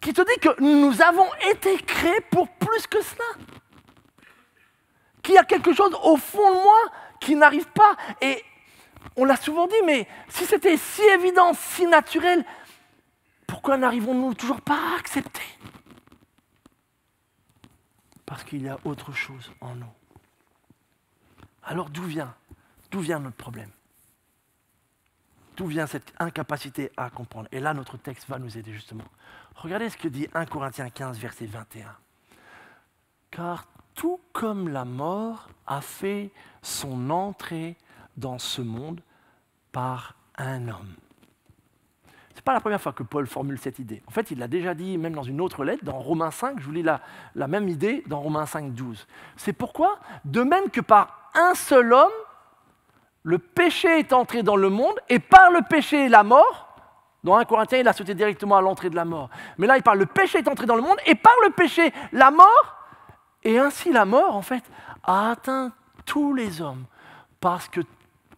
Qui te dit que nous avons été créés pour plus que cela. Qu'il y a quelque chose au fond de moi qui n'arrive pas. Et on l'a souvent dit, mais si c'était si évident, si naturel, pourquoi n'arrivons-nous toujours pas à accepter? Parce qu'il y a autre chose en nous. Alors d'où vient notre problème? D'où vient cette incapacité à comprendre? Et là, notre texte va nous aider justement. Regardez ce que dit 1 Corinthiens 15, verset 21. Car tout comme la mort a fait son entrée dans ce monde par un homme. Ce n'est pas la première fois que Paul formule cette idée. En fait, il l'a déjà dit même dans une autre lettre, dans Romains 5, je vous lis la même idée dans Romains 5, 12. C'est pourquoi, de même que par un seul homme, le péché est entré dans le monde, et par le péché, la mort. Dans 1 Corinthiens, il a sauté directement à l'entrée de la mort. Mais là, il parle, le péché est entré dans le monde, et par le péché, la mort. Et ainsi, la mort, en fait, a atteint tous les hommes, parce que,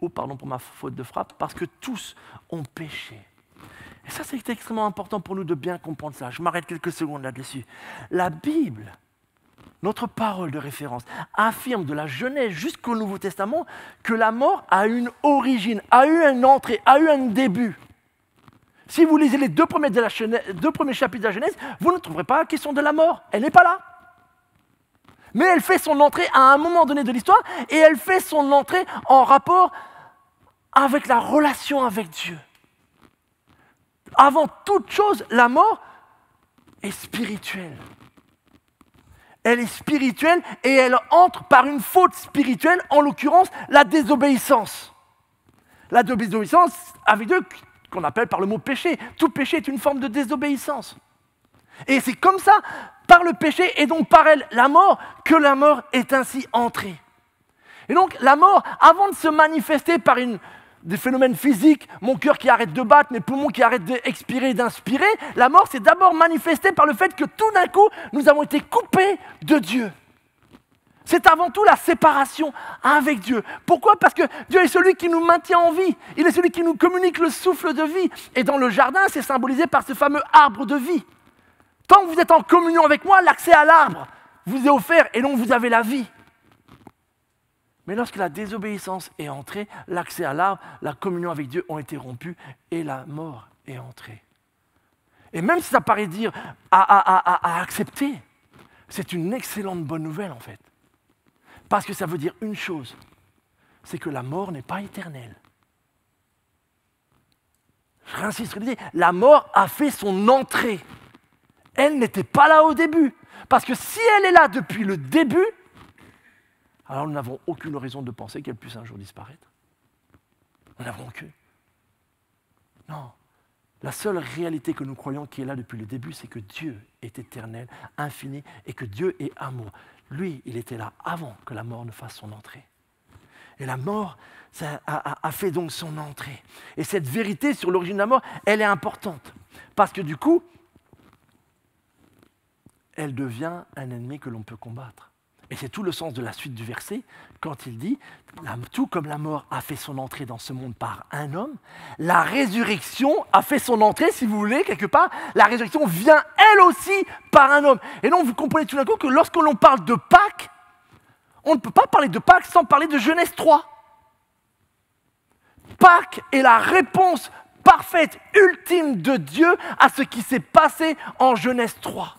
oh pardon pour ma faute de frappe, parce que tous ont péché. Et ça, c'est extrêmement important pour nous de bien comprendre ça. Je m'arrête quelques secondes là-dessus. La Bible, notre parole de référence, affirme de la Genèse jusqu'au Nouveau Testament que la mort a une origine, a eu une entrée, a eu un début. Si vous lisez les deux premiers chapitres de la Genèse, vous ne trouverez pas la question de la mort. Elle n'est pas là. Mais elle fait son entrée à un moment donné de l'histoire et elle fait son entrée en rapport avec la relation avec Dieu. Avant toute chose, la mort est spirituelle. Elle est spirituelle et elle entre par une faute spirituelle, en l'occurrence la désobéissance. La désobéissance avec Dieu, qu'on appelle par le mot péché. Tout péché est une forme de désobéissance. Et c'est comme ça, par le péché et donc par elle, la mort, que la mort est ainsi entrée. Et donc la mort, avant de se manifester par des phénomènes physiques, mon cœur qui arrête de battre, mes poumons qui arrêtent d'expirer et d'inspirer, la mort s'est d'abord manifestée par le fait que tout d'un coup, nous avons été coupés de Dieu. C'est avant tout la séparation avec Dieu. Pourquoi ? Parce que Dieu est celui qui nous maintient en vie. Il est celui qui nous communique le souffle de vie. Et dans le jardin, c'est symbolisé par ce fameux arbre de vie. Tant que vous êtes en communion avec moi, l'accès à l'arbre vous est offert et donc vous avez la vie. Mais lorsque la désobéissance est entrée, l'accès à l'arbre, la communion avec Dieu ont été rompus et la mort est entrée. Et même si ça paraît dire à accepter, c'est une excellente bonne nouvelle en fait. Parce que ça veut dire une chose, c'est que la mort n'est pas éternelle. Je réinsiste sur l'idée, la mort a fait son entrée. Elle n'était pas là au début. Parce que si elle est là depuis le début, alors nous n'avons aucune raison de penser qu'elle puisse un jour disparaître. Nous n'avons aucune. Non. La seule réalité que nous croyons qui est là depuis le début, c'est que Dieu est éternel, infini, et que Dieu est amour. Lui, il était là avant que la mort ne fasse son entrée. Et la mort a fait donc son entrée. Et cette vérité sur l'origine de la mort, elle est importante. Parce que du coup, elle devient un ennemi que l'on peut combattre. Et c'est tout le sens de la suite du verset, quand il dit, tout comme la mort a fait son entrée dans ce monde par un homme, la résurrection a fait son entrée, si vous voulez, quelque part, la résurrection vient elle aussi par un homme. Et donc vous comprenez tout d'un coup que lorsque l'on parle de Pâques, on ne peut pas parler de Pâques sans parler de Genèse 3. Pâques est la réponse parfaite, ultime de Dieu à ce qui s'est passé en Genèse 3.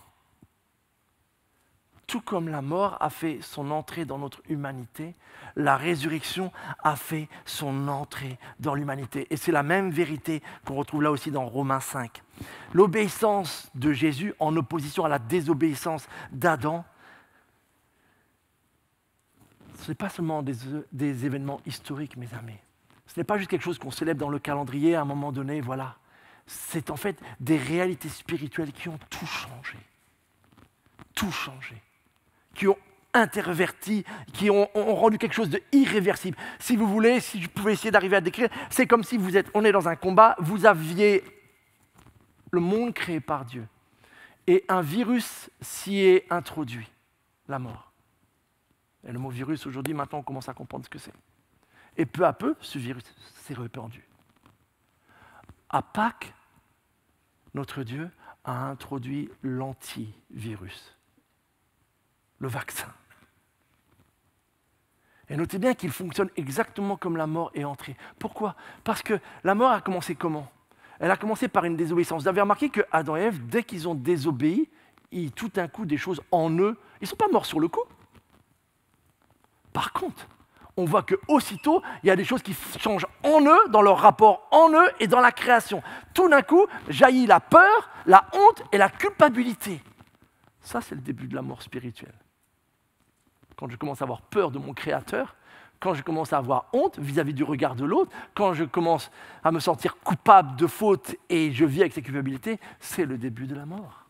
Tout comme la mort a fait son entrée dans notre humanité, la résurrection a fait son entrée dans l'humanité. Et c'est la même vérité qu'on retrouve là aussi dans Romains 5. L'obéissance de Jésus en opposition à la désobéissance d'Adam, ce n'est pas seulement des événements historiques, mes amis. Ce n'est pas juste quelque chose qu'on célèbre dans le calendrier à un moment donné, voilà. C'est en fait des réalités spirituelles qui ont tout changé. Tout changé. Qui ont interverti, qui ont rendu quelque chose d'irréversible. Si vous voulez, si je pouvais essayer d'arriver à décrire, c'est comme si on est dans un combat, vous aviez le monde créé par Dieu, et un virus s'y est introduit, la mort. Et le mot virus, aujourd'hui, maintenant, on commence à comprendre ce que c'est. Et peu à peu, ce virus s'est répandu. À Pâques, notre Dieu a introduit l'antivirus. Le vaccin. Et notez bien qu'il fonctionne exactement comme la mort est entrée. Pourquoi ? Parce que la mort a commencé comment ? Elle a commencé par une désobéissance. Vous avez remarqué que Adam et Ève, dès qu'ils ont désobéi, tout d'un coup, des choses en eux, ils ne sont pas morts sur le coup. Par contre, on voit qu'aussitôt, il y a des choses qui changent en eux, dans leur rapport en eux et dans la création. Tout d'un coup, jaillit la peur, la honte et la culpabilité. Ça, c'est le début de la mort spirituelle. Quand je commence à avoir peur de mon Créateur, quand je commence à avoir honte vis-à-vis du regard de l'autre, quand je commence à me sentir coupable de faute et je vis avec cette culpabilité, c'est le début de la mort.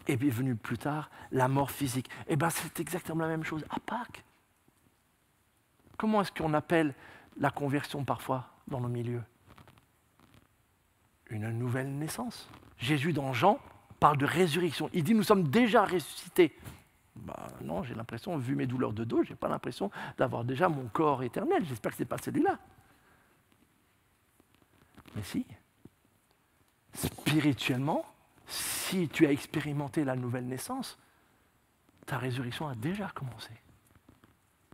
Et puis est venue plus tard la mort physique. Eh bien, c'est exactement la même chose à Pâques. Comment est-ce qu'on appelle la conversion parfois dans nos milieux? Une nouvelle naissance. Jésus dans Jean parle de résurrection. Il dit nous sommes déjà ressuscités. Non, j'ai l'impression, vu mes douleurs de dos, je n'ai pas l'impression d'avoir déjà mon corps éternel. J'espère que ce n'est pas celui-là. Mais si, spirituellement, si tu as expérimenté la nouvelle naissance, ta résurrection a déjà commencé.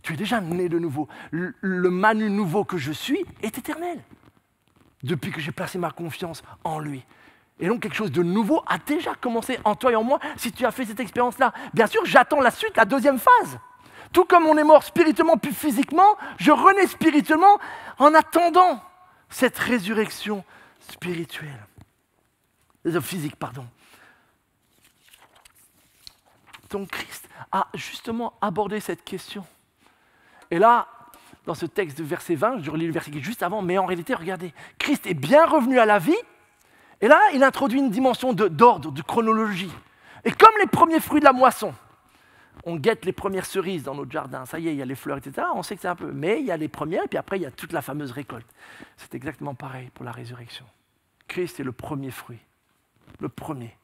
Tu es déjà né de nouveau. Le Manu nouveau que je suis est éternel. Depuis que j'ai placé ma confiance en lui. Et donc quelque chose de nouveau a déjà commencé en toi et en moi si tu as fait cette expérience-là. Bien sûr, j'attends la suite, la deuxième phase. Tout comme on est mort spirituellement puis physiquement, je renais spirituellement en attendant cette résurrection spirituelle. Physique, pardon. Donc Christ a justement abordé cette question. Et là, dans ce texte de verset 20, je relis le verset qui est juste avant, mais en réalité, regardez, Christ est bien revenu à la vie, et là, il introduit une dimension d'ordre, de chronologie. Et comme les premiers fruits de la moisson, on guette les premières cerises dans notre jardin, ça y est, il y a les fleurs, etc., on sait que c'est un peu, mais il y a les premières, et puis après, il y a toute la fameuse récolte. C'est exactement pareil pour la résurrection. Christ est le premier fruit, le premier.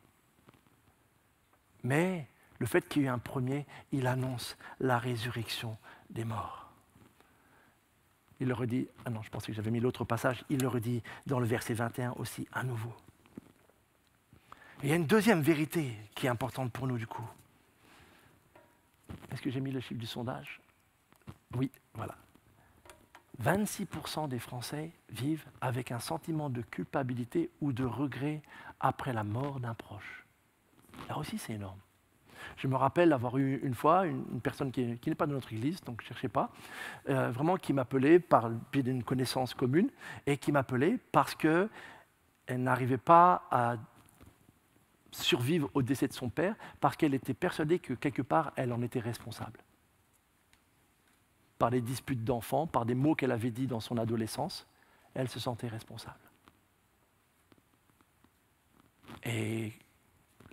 Mais le fait qu'il y ait un premier, il annonce la résurrection des morts. Il le redit, je pensais que j'avais mis l'autre passage, il le redit dans le verset 21 aussi à nouveau. Et il y a une deuxième vérité qui est importante pour nous du coup. Est-ce que j'ai mis le chiffre du sondage? Oui, voilà. 26% des Français vivent avec un sentiment de culpabilité ou de regret après la mort d'un proche. Là aussi, c'est énorme. Je me rappelle avoir eu une fois une personne qui n'est pas de notre église, donc ne cherchez pas, vraiment qui m'appelait par le biais d'une connaissance commune, et qui m'appelait parce qu'elle n'arrivait pas à survivre au décès de son père, parce qu'elle était persuadée que quelque part, elle en était responsable. Par des disputes d'enfants, par des mots qu'elle avait dits dans son adolescence, elle se sentait responsable. Et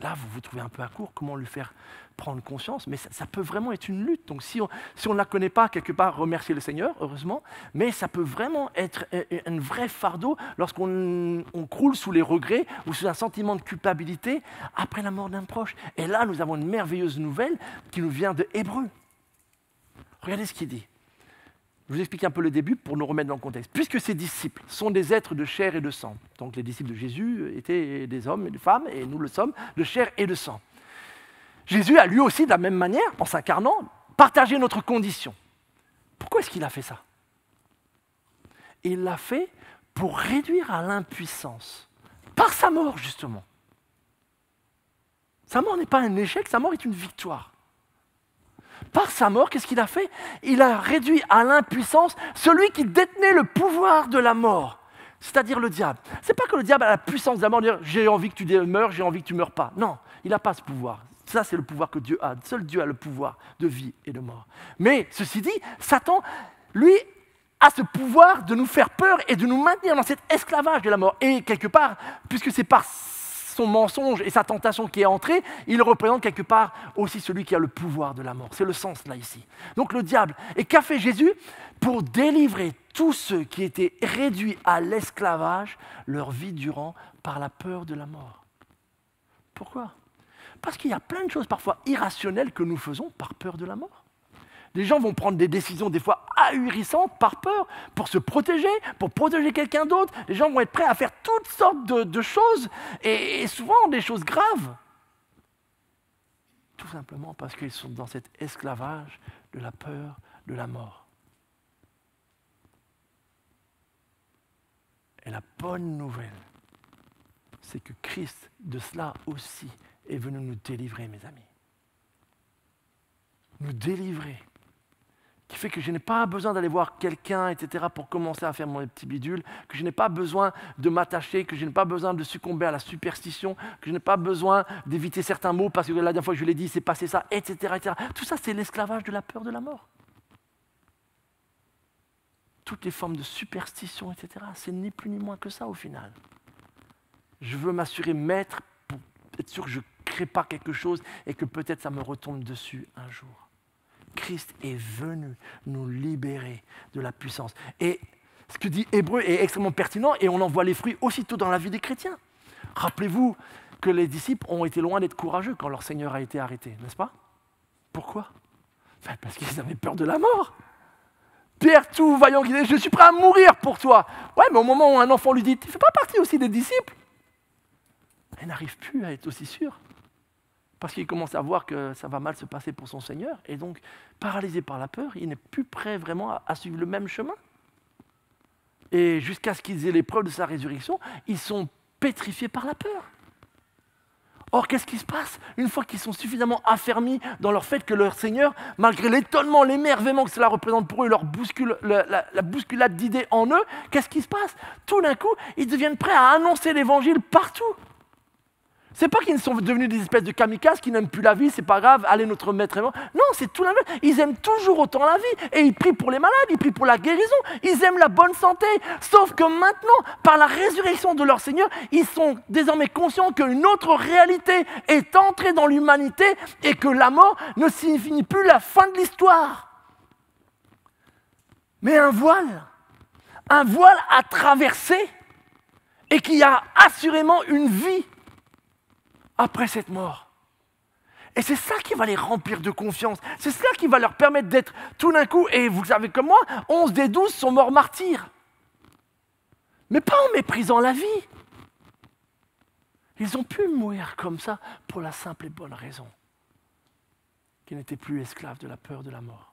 là, vous vous trouvez un peu à court, comment lui faire prendre conscience? Mais ça peut vraiment être une lutte. Donc si on ne la connaît pas, quelque part, remercier le Seigneur, heureusement, mais ça peut vraiment être un vrai fardeau lorsqu'on croule sous les regrets ou sous un sentiment de culpabilité après la mort d'un proche. Et là, nous avons une merveilleuse nouvelle qui nous vient de Hébreux. Regardez ce qu'il dit. Je vous explique un peu le début pour nous remettre dans le contexte. Puisque ces disciples sont des êtres de chair et de sang, donc les disciples de Jésus étaient des hommes et des femmes, et nous le sommes, de chair et de sang. Jésus a lui aussi, de la même manière, en s'incarnant, partagé notre condition. Pourquoi est-ce qu'il a fait ça? Il l'a fait pour réduire à l'impuissance, par sa mort justement. Sa mort n'est pas un échec, sa mort est une victoire. Par sa mort, qu'est-ce qu'il a fait? Il a réduit à l'impuissance celui qui détenait le pouvoir de la mort, c'est-à-dire le diable. Ce n'est pas que le diable a la puissance de la mort, de dire j'ai envie que tu meurs, j'ai envie que tu ne meurs pas. Non, il n'a pas ce pouvoir. Ça, c'est le pouvoir que Dieu a. Seul Dieu a le pouvoir de vie et de mort. Mais, ceci dit, Satan, lui, a ce pouvoir de nous faire peur et de nous maintenir dans cet esclavage de la mort. Et quelque part, puisque c'est par son mensonge et sa tentation qui est entrée, il représente quelque part aussi celui qui a le pouvoir de la mort. C'est le sens là ici. Donc le diable. Et qu'a fait Jésus? Pour délivrer tous ceux qui étaient réduits à l'esclavage leur vie durant par la peur de la mort. Pourquoi? Parce qu'il y a plein de choses parfois irrationnelles que nous faisons par peur de la mort. Les gens vont prendre des décisions des fois ahurissantes par peur, pour se protéger, pour protéger quelqu'un d'autre. Les gens vont être prêts à faire toutes sortes de choses, et souvent des choses graves. Tout simplement parce qu'ils sont dans cet esclavage de la peur de la mort. Et la bonne nouvelle, c'est que Christ, de cela aussi, est venu nous délivrer, mes amis. Nous délivrer. Qui fait que je n'ai pas besoin d'aller voir quelqu'un, etc., pour commencer à faire mon petit bidule, que je n'ai pas besoin de m'attacher, que je n'ai pas besoin de succomber à la superstition, que je n'ai pas besoin d'éviter certains mots, parce que la dernière fois que je l'ai dit, c'est passé ça, etc., etc. Tout ça, c'est l'esclavage de la peur de la mort. toutes les formes de superstition, etc. C'est ni plus ni moins que ça au final. Je veux m'assurer maître pour être sûr que je ne crée pas quelque chose et que peut-être ça me retombe dessus un jour. Christ est venu nous libérer de la puissance. Et ce que dit Hébreu est extrêmement pertinent et on en voit les fruits aussitôt dans la vie des chrétiens. Rappelez-vous que les disciples ont été loin d'être courageux quand leur Seigneur a été arrêté, n'est-ce pas? Pourquoi? Parce qu'ils avaient peur de la mort. Pierre, tout vaillant qu'il est, je suis prêt à mourir pour toi. Ouais, mais au moment où un enfant lui dit, tu ne fais pas partie aussi des disciples, il n'arrive plus à être aussi sûr. Parce qu'il commence à voir que ça va mal se passer pour son Seigneur. Et donc, paralysé par la peur, il n'est plus prêt vraiment à suivre le même chemin. Et jusqu'à ce qu'ils aient l'épreuve de sa résurrection, ils sont pétrifiés par la peur. Or, qu'est-ce qui se passe une fois qu'ils sont suffisamment affermis dans leur fait que leur Seigneur, malgré l'étonnement, l'émerveillement que cela représente pour eux, leur la bousculade d'idées en eux, qu'est-ce qui se passe? Tout d'un coup, ils deviennent prêts à annoncer l'Évangile partout. C'est pas qu'ils sont devenus des espèces de kamikazes qui n'aiment plus la vie, c'est pas grave, allez notre maître est mort. Non, c'est tout l'inverse. Ils aiment toujours autant la vie et ils prient pour les malades, ils prient pour la guérison, ils aiment la bonne santé. Sauf que maintenant, par la résurrection de leur Seigneur, ils sont désormais conscients qu'une autre réalité est entrée dans l'humanité et que la mort ne signifie plus la fin de l'histoire. Mais un voile à traverser et qui a assurément une vie après cette mort. Et c'est ça qui va les remplir de confiance. C'est cela qui va leur permettre d'être tout d'un coup, et vous savez comme moi, 11 des 12 sont morts martyrs. Mais pas en méprisant la vie. Ils ont pu mourir comme ça pour la simple et bonne raison qu'ils n'étaient plus esclaves de la peur de la mort.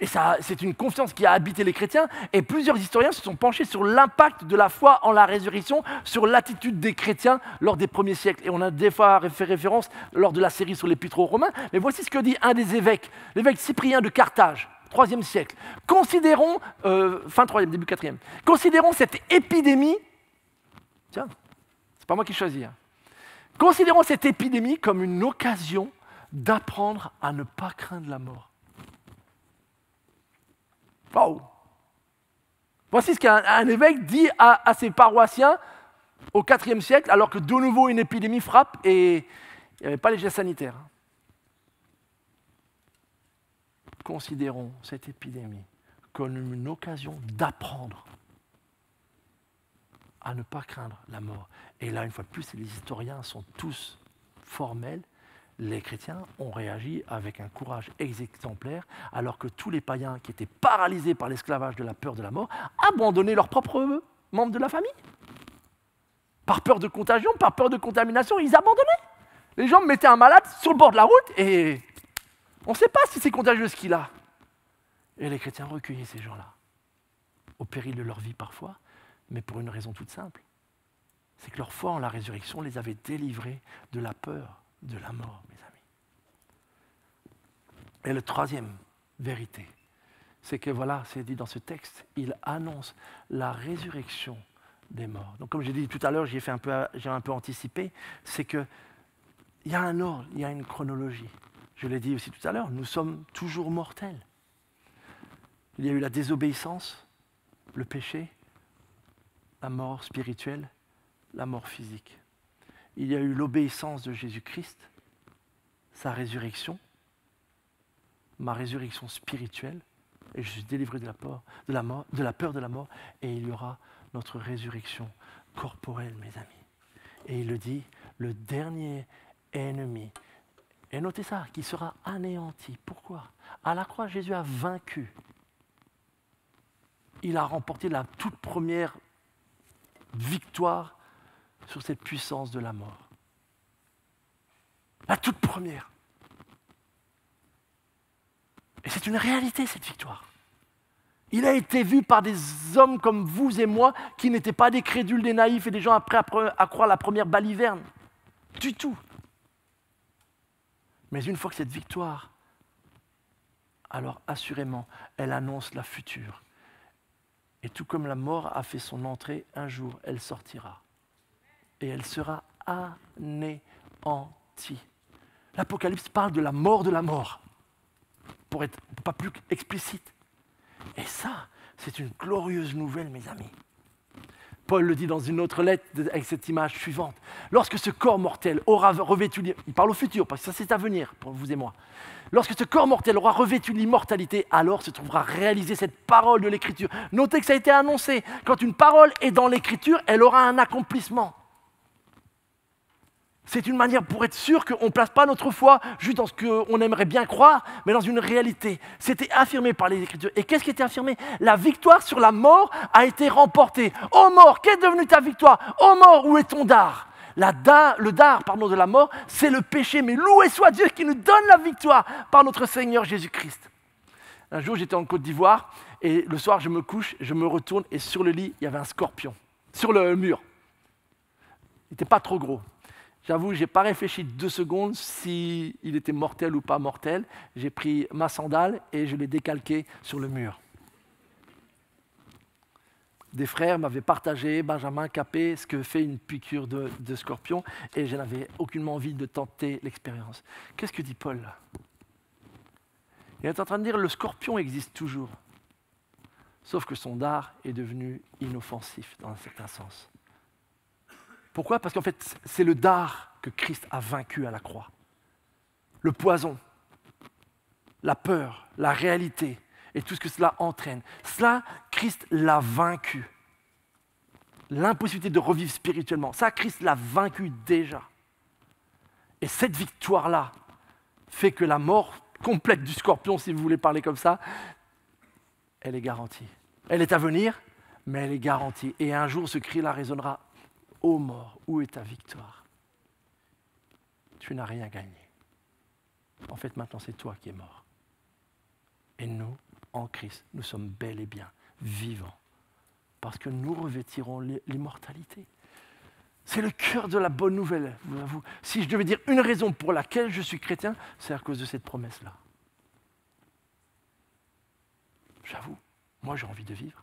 Et ça, c'est une confiance qui a habité les chrétiens, et plusieurs historiens se sont penchés sur l'impact de la foi en la résurrection, sur l'attitude des chrétiens lors des premiers siècles. Et on a des fois fait référence lors de la série sur l'Épître aux Romains, mais voici ce que dit un des évêques, l'évêque Cyprien de Carthage, 3e siècle. Considérons, fin 3e, début 4e, considérons cette épidémie, tiens, c'est pas moi qui choisis, hein. Considérons cette épidémie comme une occasion d'apprendre à ne pas craindre la mort. Wow. Voici ce qu'un évêque dit à ses paroissiens au IVe siècle, alors que de nouveau une épidémie frappe et il n'y avait pas les gestes sanitaires. Considérons cette épidémie comme une occasion d'apprendre à ne pas craindre la mort. Et là, une fois de plus, les historiens sont tous formels. Les chrétiens ont réagi avec un courage exemplaire, alors que tous les païens qui étaient paralysés par l'esclavage de la peur de la mort abandonnaient leurs propres membres de la famille. Par peur de contagion, par peur de contamination, ils abandonnaient. Les gens mettaient un malade sur le bord de la route et on ne sait pas si c'est contagieux ce qu'il a. Et les chrétiens recueillaient ces gens-là, au péril de leur vie parfois, mais pour une raison toute simple. C'est que leur foi en la résurrection les avait délivrés de la peur de la mort, mes amis. Et la troisième vérité, c'est que voilà, c'est dit dans ce texte, il annonce la résurrection des morts. Donc comme j'ai dit tout à l'heure, j'ai un peu anticipé, c'est qu'il y a un ordre, il y a une chronologie. Je l'ai dit aussi tout à l'heure, nous sommes toujours mortels. Il y a eu la désobéissance, le péché, la mort spirituelle, la mort physique. Il y a eu l'obéissance de Jésus-Christ, sa résurrection, ma résurrection spirituelle, et je suis délivré de la peur de la mort, et il y aura notre résurrection corporelle, mes amis. Et il le dit, le dernier ennemi, et notez ça, qui sera anéanti. Pourquoi? À la croix, Jésus a vaincu. Il a remporté la toute première victoire sur cette puissance de la mort. La toute première. Et c'est une réalité, cette victoire. Il a été vu par des hommes comme vous et moi, qui n'étaient pas des crédules, des naïfs et des gens prêts à croire la première baliverne. Du tout. Mais une fois que cette victoire, alors assurément, elle annonce la future. Et tout comme la mort a fait son entrée, un jour, elle sortira. Et elle sera anéantie. L'Apocalypse parle de la mort, pour être pas plus explicite. Et ça, C'est une glorieuse nouvelle, mes amis. Paul le dit dans une autre lettre avec cette image suivante. Lorsque ce corps mortel aura revêtu, il parle au futur, parce que ça c'est à venir pour vous et moi. Lorsque ce corps mortel aura revêtu l'immortalité, alors se trouvera réalisée cette parole de l'Écriture. Notez que ça a été annoncé. Quand une parole est dans l'Écriture, elle aura un accomplissement. C'est une manière pour être sûr qu'on ne place pas notre foi juste dans ce qu'on aimerait bien croire, mais dans une réalité. C'était affirmé par les Écritures. Et qu'est-ce qui était affirmé? La victoire sur la mort a été remportée. Ô mort, qu'est devenue ta victoire? Ô mort, où est ton dard? Le dard de la mort, c'est le péché. Mais loué soit Dieu qui nous donne la victoire par notre Seigneur Jésus-Christ. Un jour, j'étais en Côte d'Ivoire et le soir, je me couche, je me retourne et sur le lit, il y avait un scorpion. Sur le mur. Il n'était pas trop gros. J'avoue, je n'ai pas réfléchi 2 secondes s'il était mortel ou pas mortel. J'ai pris ma sandale et je l'ai décalqué sur le mur. Des frères m'avaient partagé, Benjamin Capé, ce que fait une piqûre de scorpion, et je n'avais aucunement envie de tenter l'expérience. Qu'est-ce que dit Paul là? Il est en train de dire, le scorpion existe toujours, sauf que son dard est devenu inoffensif dans un certain sens. Pourquoi? Parce qu'en fait, c'est le dard que Christ a vaincu à la croix. Le poison, la peur, la réalité et tout ce que cela entraîne. Cela, Christ l'a vaincu. L'impossibilité de revivre spirituellement, ça, Christ l'a vaincu déjà. Et cette victoire-là fait que la mort complète du scorpion, si vous voulez parler comme ça, elle est garantie. Elle est à venir, mais elle est garantie. Et un jour, ce cri-là résonnera. Ô mort, où est ta victoire? Tu n'as rien gagné. En fait, maintenant, c'est toi qui es mort. Et nous, en Christ, nous sommes bel et bien vivants. Parce que nous revêtirons l'immortalité. C'est le cœur de la bonne nouvelle. Si je devais dire une raison pour laquelle je suis chrétien, c'est à cause de cette promesse-là. J'avoue, moi j'ai envie de vivre.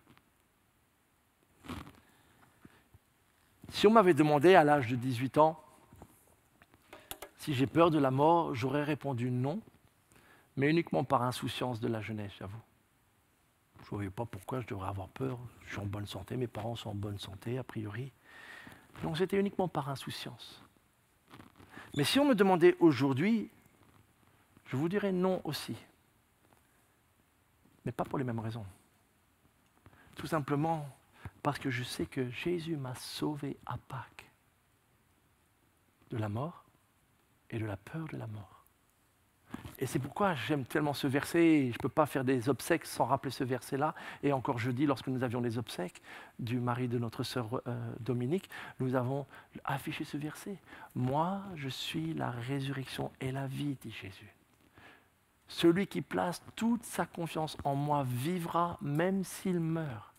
Si on m'avait demandé à l'âge de 18 ans si j'ai peur de la mort, j'aurais répondu non, mais uniquement par insouciance de la jeunesse, j'avoue. Je ne voyais pas pourquoi je devrais avoir peur. Je suis en bonne santé, mes parents sont en bonne santé, a priori. Donc c'était uniquement par insouciance. Mais si on me demandait aujourd'hui, je vous dirais non aussi. Mais pas pour les mêmes raisons. Tout simplement parce que je sais que Jésus m'a sauvé à Pâques de la mort et de la peur de la mort. Et c'est pourquoi j'aime tellement ce verset. Je ne peux pas faire des obsèques sans rappeler ce verset-là. Et encore jeudi, lorsque nous avions les obsèques du mari de notre sœur Dominique, nous avons affiché ce verset. Moi, je suis la résurrection et la vie, dit Jésus. Celui qui place toute sa confiance en moi vivra même s'il meurt.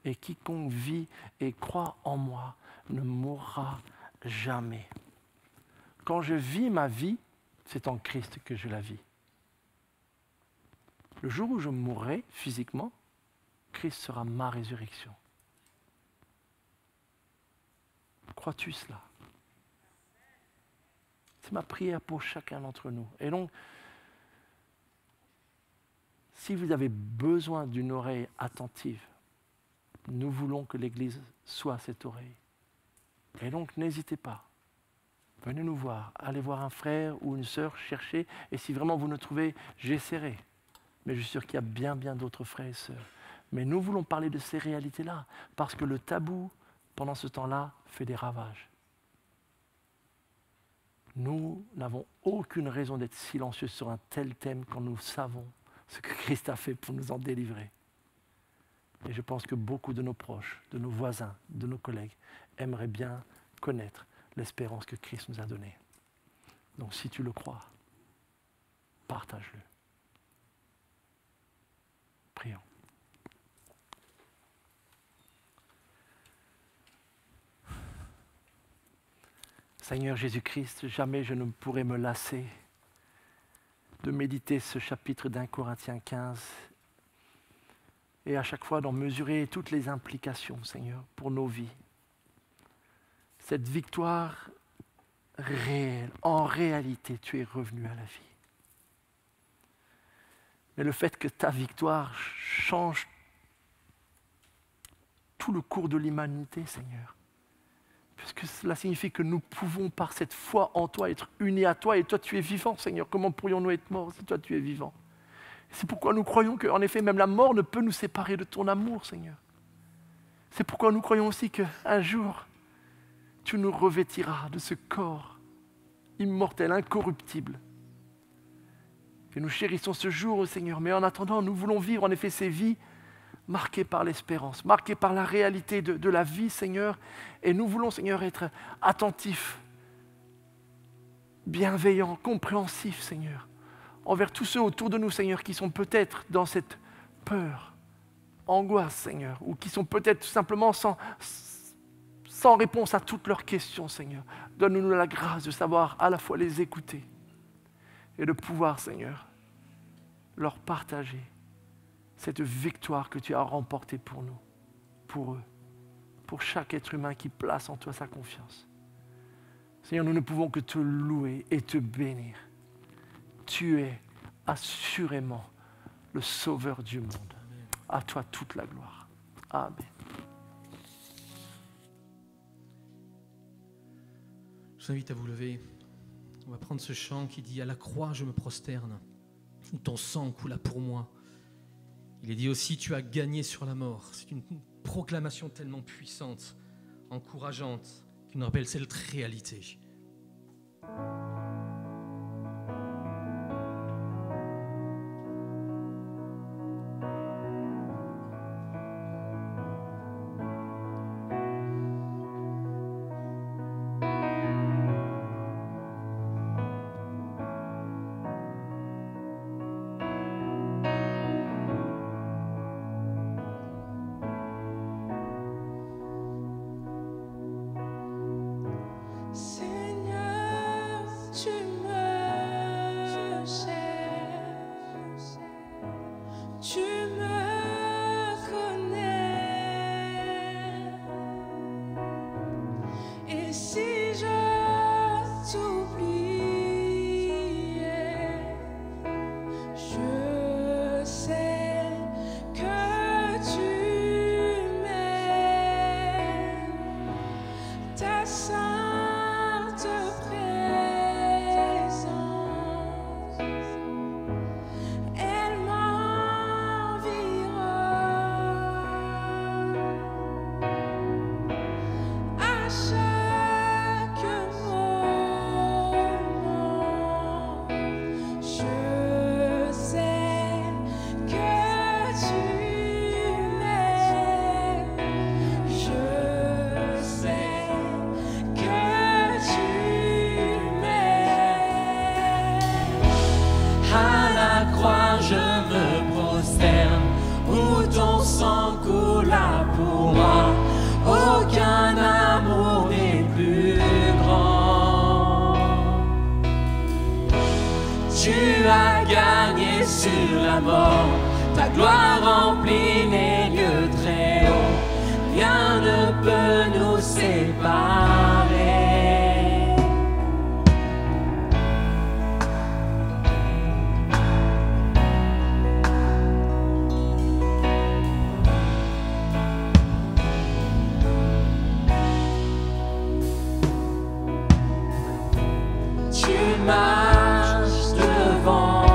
Et quiconque vit et croit en moi ne mourra jamais. Quand je vis ma vie, c'est en Christ que je la vis. Le jour où je mourrai physiquement, Christ sera ma résurrection. Crois-tu cela? C'est ma prière pour chacun d'entre nous. Et donc, si vous avez besoin d'une oreille attentive, nous voulons que l'Église soit cette oreille. Et donc, n'hésitez pas. Venez nous voir. Allez voir un frère ou une sœur, cherchez. Et si vraiment vous ne trouvez, j'essaierai. Mais je suis sûr qu'il y a bien d'autres frères et sœurs. Mais nous voulons parler de ces réalités-là. Parce que le tabou, pendant ce temps-là, fait des ravages. Nous n'avons aucune raison d'être silencieux sur un tel thème quand nous savons ce que Christ a fait pour nous en délivrer. Et je pense que beaucoup de nos proches, de nos voisins, de nos collègues aimeraient bien connaître l'espérance que Christ nous a donnée. Donc si tu le crois, partage-le. Prions. Seigneur Jésus-Christ, jamais je ne pourrai me lasser de méditer ce chapitre d'1 Corinthiens 15 et à chaque fois d'en mesurer toutes les implications, Seigneur, pour nos vies. Cette victoire réelle, en réalité, tu es revenu à la vie. Mais le fait que ta victoire change tout le cours de l'humanité, Seigneur. Puisque cela signifie que nous pouvons, par cette foi en toi, être unis à toi. Et toi, tu es vivant, Seigneur. Comment pourrions-nous être morts si toi, tu es vivant? C'est pourquoi nous croyons qu'en effet, même la mort ne peut nous séparer de ton amour, Seigneur. C'est pourquoi nous croyons aussi qu'un jour, tu nous revêtiras de ce corps immortel, incorruptible. Et nous chérissons ce jour, Seigneur. Mais en attendant, nous voulons vivre en effet ces vies marquées par l'espérance, marquées par la réalité de la vie, Seigneur. Et nous voulons, Seigneur, être attentifs, bienveillants, compréhensifs, Seigneur, envers tous ceux autour de nous, Seigneur, qui sont peut-être dans cette peur, angoisse, Seigneur, ou qui sont peut-être tout simplement sans réponse à toutes leurs questions, Seigneur. Donne-nous la grâce de savoir à la fois les écouter et de pouvoir, Seigneur, leur partager cette victoire que tu as remportée pour nous, pour eux, pour chaque être humain qui place en toi sa confiance. Seigneur, nous ne pouvons que te louer et te bénir. Tu es assurément le Sauveur du monde. À toi toute la gloire. Amen. Je vous invite à vous lever. On va prendre ce chant qui dit « À la croix, je me prosterne, où ton sang coula pour moi ». Il est dit aussi « Tu as gagné sur la mort ». C'est une proclamation tellement puissante, encourageante, qui nous rappelle cette réalité. Sur la mort, ta gloire remplit les lieux très hauts, rien ne peut nous séparer. Tu marches devant.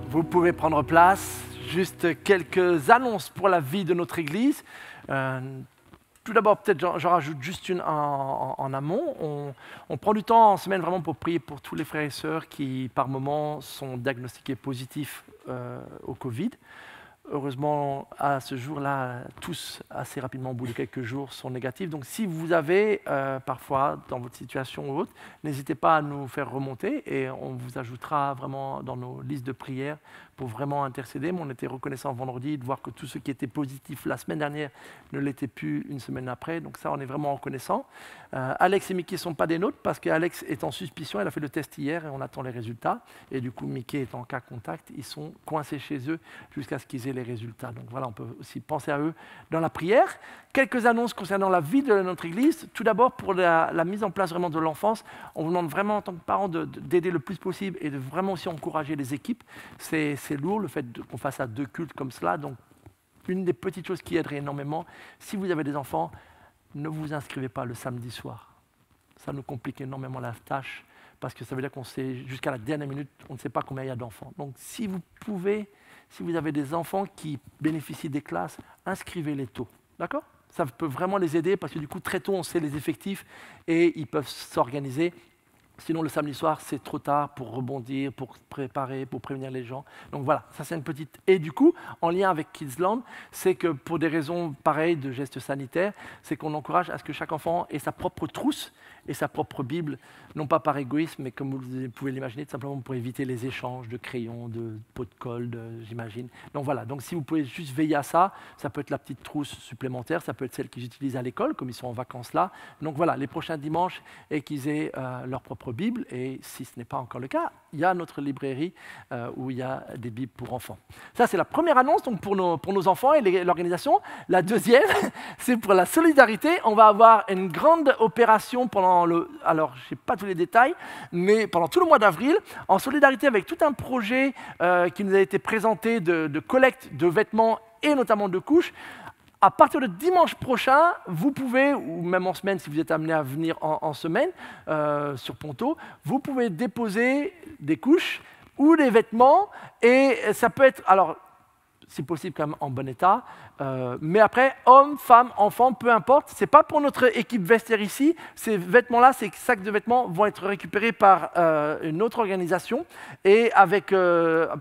Vous pouvez prendre place. Juste quelques annonces pour la vie de notre Église. Tout d'abord, peut-être j'en rajoute juste une en amont. On prend du temps en semaine vraiment pour prier pour tous les frères et sœurs qui, par moment, sont diagnostiqués positifs au Covid. Heureusement, à ce jour-là, tous, assez rapidement, au bout de quelques jours, sont négatifs. Donc, si vous avez, parfois, dans votre situation ou autre, n'hésitez pas à nous faire remonter et on vous ajoutera vraiment dans nos listes de prières pour vraiment intercéder. Mais on était reconnaissants vendredi de voir que tous ceux qui étaient positifs la semaine dernière ne l'étaient plus une semaine après. Donc ça, on est vraiment reconnaissants. Alex et Mickey ne sont pas des nôtres parce qu'Alex est en suspicion. Elle a fait le test hier et on attend les résultats. Et du coup, Mickey est en cas contact. Ils sont coincés chez eux jusqu'à ce qu'ils aient les résultats. Donc voilà, on peut aussi penser à eux dans la prière. Quelques annonces concernant la vie de notre Église. Tout d'abord, pour la mise en place vraiment de l'enfance, on vous demande vraiment en tant que parents d'aider le plus possible et de vraiment aussi encourager les équipes. C'est lourd le fait qu'on fasse à 2 cultes comme cela. Donc, une des petites choses qui aiderait énormément, si vous avez des enfants, ne vous inscrivez pas le samedi soir. Ça nous complique énormément la tâche parce que ça veut dire qu'on sait, jusqu'à la dernière minute, on ne sait pas combien il y a d'enfants. Donc, si vous pouvez, si vous avez des enfants qui bénéficient des classes, inscrivez-les tôt. D'accord ? Ça peut vraiment les aider parce que du coup, très tôt, on sait les effectifs et ils peuvent s'organiser. Sinon, le samedi soir, c'est trop tard pour rebondir, pour préparer, pour prévenir les gens. Donc voilà, ça c'est une petite... Et du coup, en lien avec Kidsland, c'est que pour des raisons pareilles de gestes sanitaires, c'est qu'on encourage à ce que chaque enfant ait sa propre trousse et sa propre Bible, non pas par égoïsme, mais comme vous pouvez l'imaginer, tout simplement pour éviter les échanges de crayons, de pots de colle, j'imagine. Donc voilà, donc si vous pouvez juste veiller à ça, ça peut être la petite trousse supplémentaire, ça peut être celle qu'ils utilisent à l'école, comme ils sont en vacances là. Donc voilà, les prochains dimanches, et qu'ils aient leur propre Bible, et si ce n'est pas encore le cas, il y a notre librairie où il y a des Bibles pour enfants. Ça, c'est la première annonce donc pour nos enfants et l'organisation. La deuxième, c'est pour la solidarité. On va avoir une grande opération pendant alors je n'ai pas tous les détails, mais pendant tout le mois d'avril, en solidarité avec tout un projet qui nous a été présenté de collecte de vêtements et notamment de couches. À partir de dimanche prochain, vous pouvez, ou même en semaine si vous êtes amené à venir en semaine sur Ponto, vous pouvez déposer des couches ou des vêtements et ça peut être, alors si possible quand même en bon état, mais après, hommes, femmes, enfants, peu importe, ce n'est pas pour notre équipe vestiaire ici, ces vêtements-là, ces sacs de vêtements vont être récupérés par une autre organisation et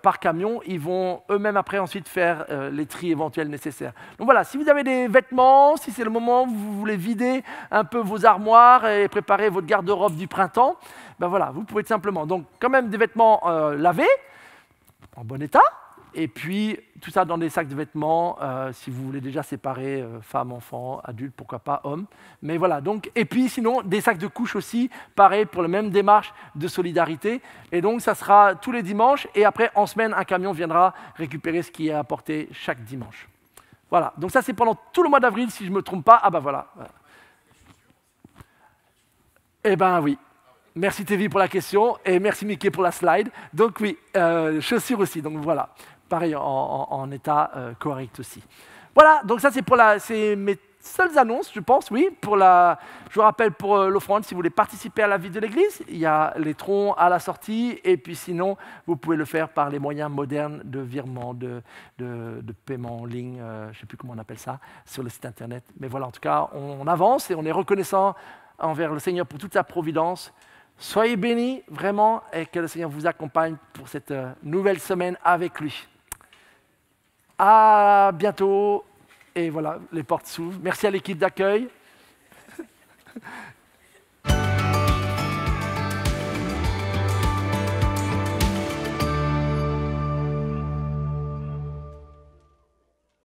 par camion, ils vont eux-mêmes après ensuite faire les tris éventuels nécessaires. Donc voilà, si vous avez des vêtements, si c'est le moment où vous voulez vider un peu vos armoires et préparer votre garde-robe du printemps, ben voilà, vous pouvez tout simplement, donc quand même des vêtements lavés, en bon état, et puis, tout ça dans des sacs de vêtements, si vous voulez déjà séparer femmes, enfants, adultes, pourquoi pas, hommes. Mais voilà, donc, et puis sinon, des sacs de couches aussi, pareil, pour la même démarche de solidarité. Et donc, ça sera tous les dimanches. Et après, en semaine, un camion viendra récupérer ce qui est apporté chaque dimanche. Voilà, donc ça, c'est pendant tout le mois d'avril, si je ne me trompe pas. Ah ben voilà. Eh ben oui. Merci Tévi pour la question et merci Mickey pour la slide. Donc oui, chaussures aussi, donc voilà. Pareil, en état correct aussi. Voilà, donc ça c'est mes seules annonces, je pense, oui. Je vous rappelle pour l'offrande, si vous voulez participer à la vie de l'Église, il y a les troncs à la sortie, et puis sinon, vous pouvez le faire par les moyens modernes de virement, de paiement en ligne, je ne sais plus comment on appelle ça, sur le site internet. Mais voilà, en tout cas, on avance et on est reconnaissant envers le Seigneur pour toute sa providence. Soyez bénis, vraiment, et que le Seigneur vous accompagne pour cette nouvelle semaine avec lui. À bientôt. Et voilà, les portes s'ouvrent. Merci à l'équipe d'accueil.